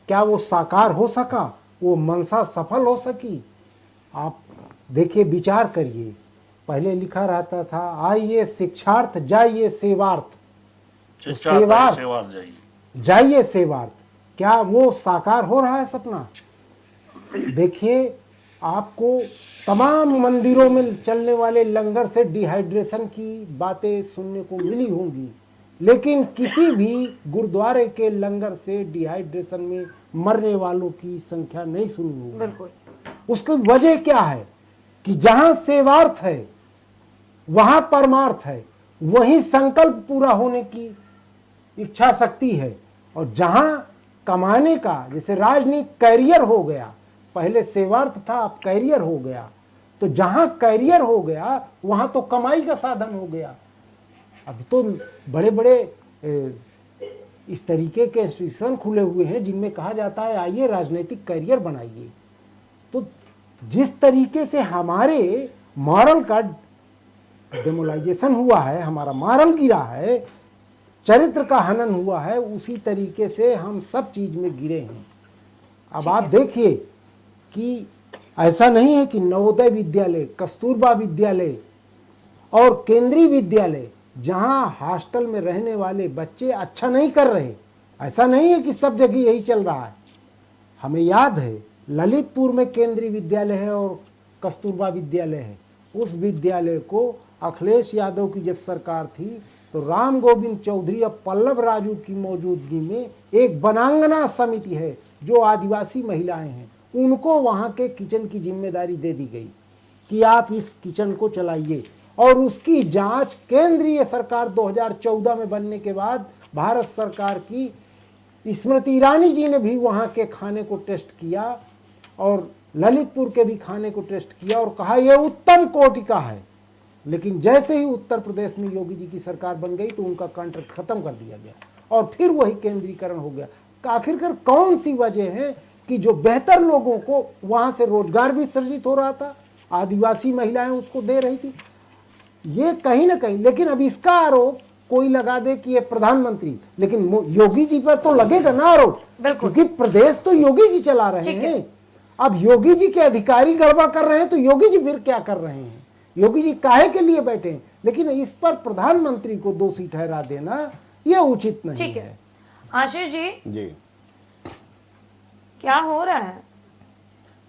क्या वो साकार हो सका, वो मनसा सफल हो सकी? आप देखिए, विचार करिए। पहले लिखा रहता था, आइए शिक्षार्थ जाइए सेवार्थ, तो सेवार्थ जाइए सेवार्थ, क्या वो साकार हो रहा है सपना? देखिए, आपको तमाम मंदिरों में चलने वाले लंगर से डिहाइड्रेशन की बातें सुनने को मिली होंगी, लेकिन किसी भी गुरुद्वारे के लंगर से डिहाइड्रेशन में मरने वालों की संख्या नहीं सुनी होगी। बिल्कुल। उसकी वजह क्या है कि जहां सेवार्थ है वहां परमार्थ है, वहीं संकल्प पूरा होने की इच्छा शक्ति है। और जहां कमाने का, जैसे राजनीति कैरियर हो गया, पहले सेवार्थ था, अब कैरियर हो गया, तो जहां कैरियर हो गया वहां तो कमाई का साधन हो गया। अब तो बड़े बड़े इस तरीके के इंस्टीट्यूशन खुले हुए हैं जिनमें कहा जाता है आइए राजनीतिक कैरियर बनाइए। तो जिस तरीके से हमारे मॉरल का डेमोलाइजेशन हुआ है, हमारा मॉरल गिरा है, चरित्र का हनन हुआ है, उसी तरीके से हम सब चीज में गिरे हैं। अब आप देखिए कि ऐसा नहीं है कि नवोदय विद्यालय, कस्तूरबा विद्यालय और केंद्रीय विद्यालय, जहां हॉस्टल में रहने वाले बच्चे अच्छा नहीं कर रहे, ऐसा नहीं है कि सब जगह यही चल रहा है। हमें याद है ललितपुर में केंद्रीय विद्यालय है और कस्तूरबा विद्यालय है। उस विद्यालय को अखिलेश यादव की जब सरकार थी तो राम गोविंद चौधरी और पल्लव राजू की मौजूदगी में एक बनांगना समिति है जो आदिवासी महिलाएं हैं, उनको वहाँ के किचन की जिम्मेदारी दे दी गई कि आप इस किचन को चलाइए। और उसकी जांच केंद्रीय सरकार 2014 में बनने के बाद भारत सरकार की स्मृति ईरानी जी ने भी वहाँ के खाने को टेस्ट किया और ललितपुर के भी खाने को टेस्ट किया और कहा यह उत्तम कोटि का है। लेकिन जैसे ही उत्तर प्रदेश में योगी जी की सरकार बन गई तो उनका कॉन्ट्रैक्ट खत्म कर दिया गया और फिर वही केंद्रीकरण हो गया। आखिरकार कौन सी वजह है कि जो बेहतर लोगों को वहां से रोजगार भी सृजित हो रहा था, आदिवासी महिलाएं उसको दे रही थी, ये कहीं ना कहीं। लेकिन अब इसका आरोप कोई लगा दे कि ये प्रधानमंत्री, लेकिन योगी जी पर तो लगेगा ना आरोप, क्योंकि प्रदेश तो योगी जी चला रहे हैं। अब योगी जी के अधिकारी गड़बड़ कर रहे हैं तो योगी जी फिर क्या कर रहे हैं? योगी जी काहे के लिए बैठे हैं? लेकिन इस पर प्रधानमंत्री को दोषी ठहरा देना यह उचित नहीं है। आशीष जी, क्या हो रहा है?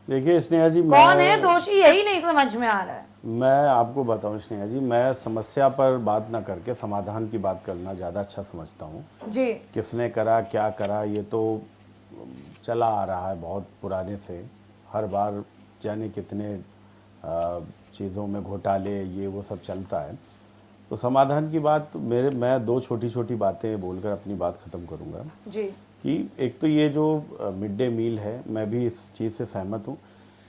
देखिए स्नेहा जी, कौन है दोषी, यही नहीं समझ में आ रहा है। मैं आपको बताऊं स्नेहा जी, मैं समस्या पर बात ना करके समाधान की बात करना ज़्यादा अच्छा समझता हूँ जी। किसने करा, क्या करा, ये तो चला आ रहा है बहुत पुराने से। हर बार जाने कितने चीज़ों में घोटाले, ये वो सब चलता है। तो समाधान की बात मैं दो छोटी छोटी बातें बोलकर अपनी बात ख़त्म करूँगा जी। कि एक तो ये जो मिड डे मील है, मैं भी इस चीज़ से सहमत हूँ।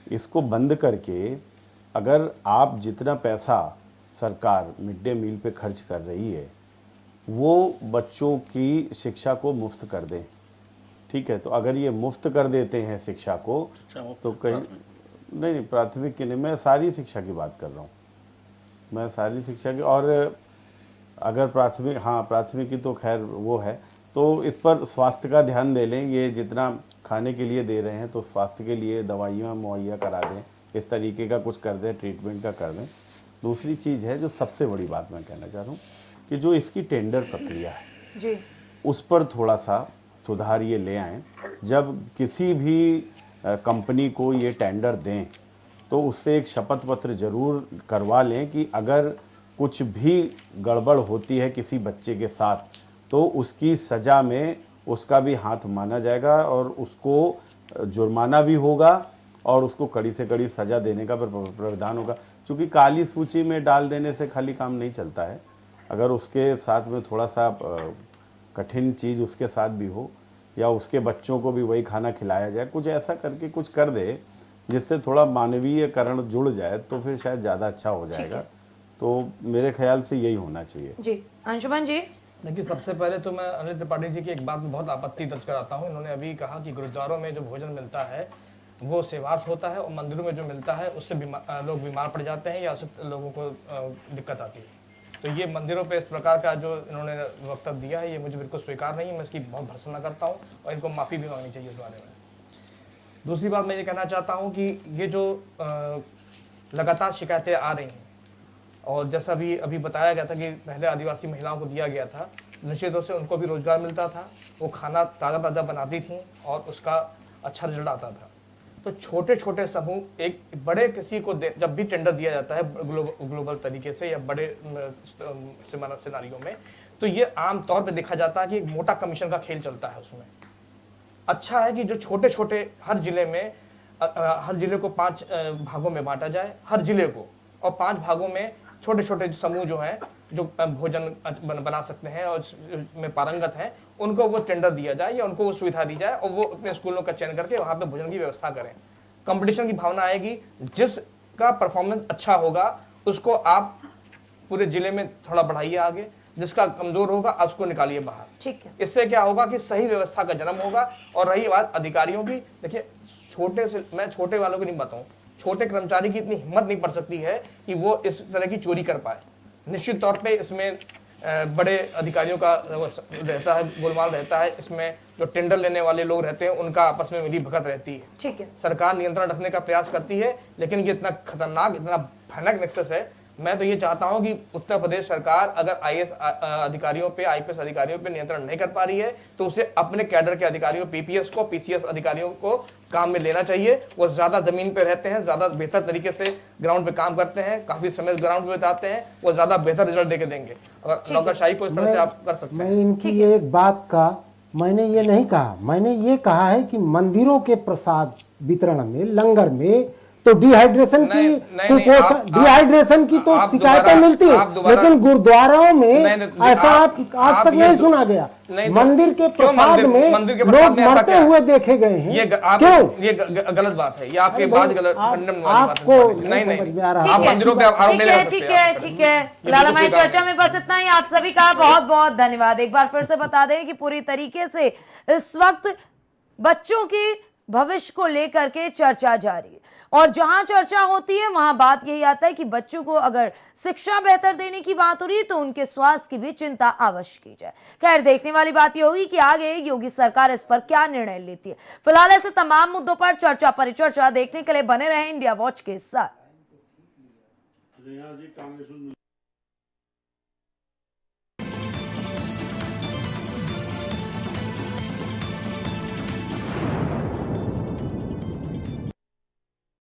इसको बंद करके अगर आप जितना पैसा सरकार मिड डे मील पे खर्च कर रही है वो बच्चों की शिक्षा को मुफ्त कर दें, ठीक है। तो अगर ये मुफ्त कर देते हैं शिक्षा को तो कहीं नहीं, प्राथमिक के लिए मैं सारी शिक्षा की बात कर रहा हूँ, मैं सारी शिक्षा की। और अगर प्राथमिक, हाँ प्राथमिक की तो खैर वो है, तो इस पर स्वास्थ्य का ध्यान दे लें। ये जितना खाने के लिए दे रहे हैं तो स्वास्थ्य के लिए दवाइयाँ मुहैया करा दें, इस तरीके का कुछ कर दें, ट्रीटमेंट का कर दें। दूसरी चीज़ है जो सबसे बड़ी बात मैं कहना चाह रहा हूँ कि जो इसकी टेंडर प्रक्रिया है जी, उस पर थोड़ा सा सुधार ये ले आएँ। जब किसी भी कंपनी को ये टेंडर दें तो उससे एक शपथ पत्र जरूर करवा लें कि अगर कुछ भी गड़बड़ होती है किसी बच्चे के साथ तो उसकी सज़ा में उसका भी हाथ माना जाएगा और उसको जुर्माना भी होगा और उसको कड़ी से कड़ी सज़ा देने का प्रावधान होगा। क्योंकि काली सूची में डाल देने से खाली काम नहीं चलता है, अगर उसके साथ में थोड़ा सा कठिन चीज़ उसके साथ भी हो या उसके बच्चों को भी वही खाना खिलाया जाए, कुछ ऐसा करके कुछ कर दे जिससे थोड़ा मानवीयकरण जुड़ जाए तो फिर शायद ज़्यादा अच्छा हो जाएगा। तो मेरे ख्याल से यही होना चाहिए जी। अंशुमन जी, देखिए सबसे पहले तो मैं अनिल त्रिपाठी जी की एक बात में बहुत आपत्ति दर्ज कराता हूँ। इन्होंने अभी कहा कि गुरुद्वारों में जो भोजन मिलता है वो सेवार्थ होता है और मंदिरों में जो मिलता है उससे लोग बीमार पड़ जाते हैं या उससे लोगों को दिक्कत आती है। तो ये मंदिरों पे इस प्रकार का जो इन्होंने वक्तव्य दिया है, ये मुझे बिल्कुल स्वीकार नहीं है। मैं इसकी बहुत भर्त्सना करता हूँ और इनको माफ़ी भी मांगनी चाहिए इस बारे में। दूसरी बात मैं ये कहना चाहता हूँ कि ये जो लगातार शिकायतें आ रही हैं, और जैसा भी अभी बताया गया था कि पहले आदिवासी महिलाओं को दिया गया था, निश्चित रूप से उनको भी रोजगार मिलता था, वो खाना ताज़ा ताज़ा बनाती थीं और उसका अच्छा रिजल्ट आता था। तो छोटे छोटे समूह एक बड़े किसी को जब भी टेंडर दिया जाता है ग्लोबल तरीके से या बड़े सिनारियों में, तो ये आम तौर पे देखा जाता है कि एक मोटा कमीशन का खेल चलता है उसमें। अच्छा है कि जो छोटे छोटे हर जिले में हर जिले को 5 भागों में बांटा जाए, हर जिले को, और 5 भागों में छोटे छोटे समूह जो हैं जो भोजन बना सकते हैं और में पारंगत हैं, उनको वो टेंडर दिया जाए या उनको वो सुविधा दी जाए और वो अपने स्कूलों का चयन करके वहाँ पे भोजन की व्यवस्था करें। कंपटीशन की भावना आएगी, जिसका परफॉर्मेंस अच्छा होगा उसको आप पूरे जिले में थोड़ा बढ़ाइए आगे, जिसका कमजोर होगा आप उसको निकालिए बाहर। ठीक है। इससे क्या होगा कि सही व्यवस्था का जन्म होगा। और रही बात अधिकारियों की, देखिए मैं छोटे वालों की नहीं बताऊं, छोटे कर्मचारी की इतनी हिम्मत नहीं पड़ सकती है कि वो इस तरह की चोरी कर पाए। निश्चित तौर पे इसमें बड़े अधिकारियों का रहता है, गोलमाल रहता है। इसमें जो टेंडर लेने वाले लोग रहते हैं उनका आपस में मिली भगत रहती है। ठीक है। सरकार नियंत्रण रखने का प्रयास करती है, लेकिन ये इतना खतरनाक, इतना भयानक नेक्सस है। मैं तो ये चाहता हूं कि उत्तर प्रदेश सरकार अगर आईएएस अधिकारियों पे, आईपीएस अधिकारियों पे नियंत्रण नहीं कर पा रही है तो उसे अपने कैडर के अधिकारियों, पीपीएस को, पीसीएस अधिकारियों को काम में लेना चाहिए। वो ज्यादा जमीन पे रहते हैं, ज्यादा बेहतर तरीके से ग्राउंड पे काम करते हैं, काफी समय ग्राउंड पे बिताते हैं, वो ज्यादा बेहतर रिजल्ट देके देंगे। अगर नौकरशाही को इस तरह से आप कर सकते हैं। मैं इनकी एक बात का मैंने ये नहीं कहा, मैंने ये कहा है कि मंदिरों के प्रसाद वितरण में, लंगर में तो डिहाइड्रेशन की कुपोषण, डिहाइड्रेशन की तो शिकायतें मिलती है, लेकिन गुरुद्वाराओं में ऐसा आज तक नहीं सुना गया। मंदिर के प्रसाद में लोग मरते हुए देखे गए हैं। क्यों? ये गलत बात है, ये आपकी बात गलत, आपको नहीं समझ में आ रहा आप मंदिरों पे आरोप नहीं लगा सकते। ठीक है। लाला भाई, चर्चा में बस इतना ही। आप सभी का बहुत बहुत धन्यवाद। एक बार फिर से बता दें कि पूरी तरीके से इस वक्त बच्चों की भविष्य को लेकर के चर्चा जारी है, और जहां चर्चा होती है वहां बात यही आता है कि बच्चों को अगर शिक्षा बेहतर देने की बात हो रही है तो उनके स्वास्थ्य की भी चिंता अवश्य की जाए। खैर, देखने वाली बात यह होगी कि आगे योगी सरकार इस पर क्या निर्णय लेती है। फिलहाल ऐसे तमाम मुद्दों पर चर्चा परिचर्चा देखने के लिए बने रहे इंडिया वॉच के साथ।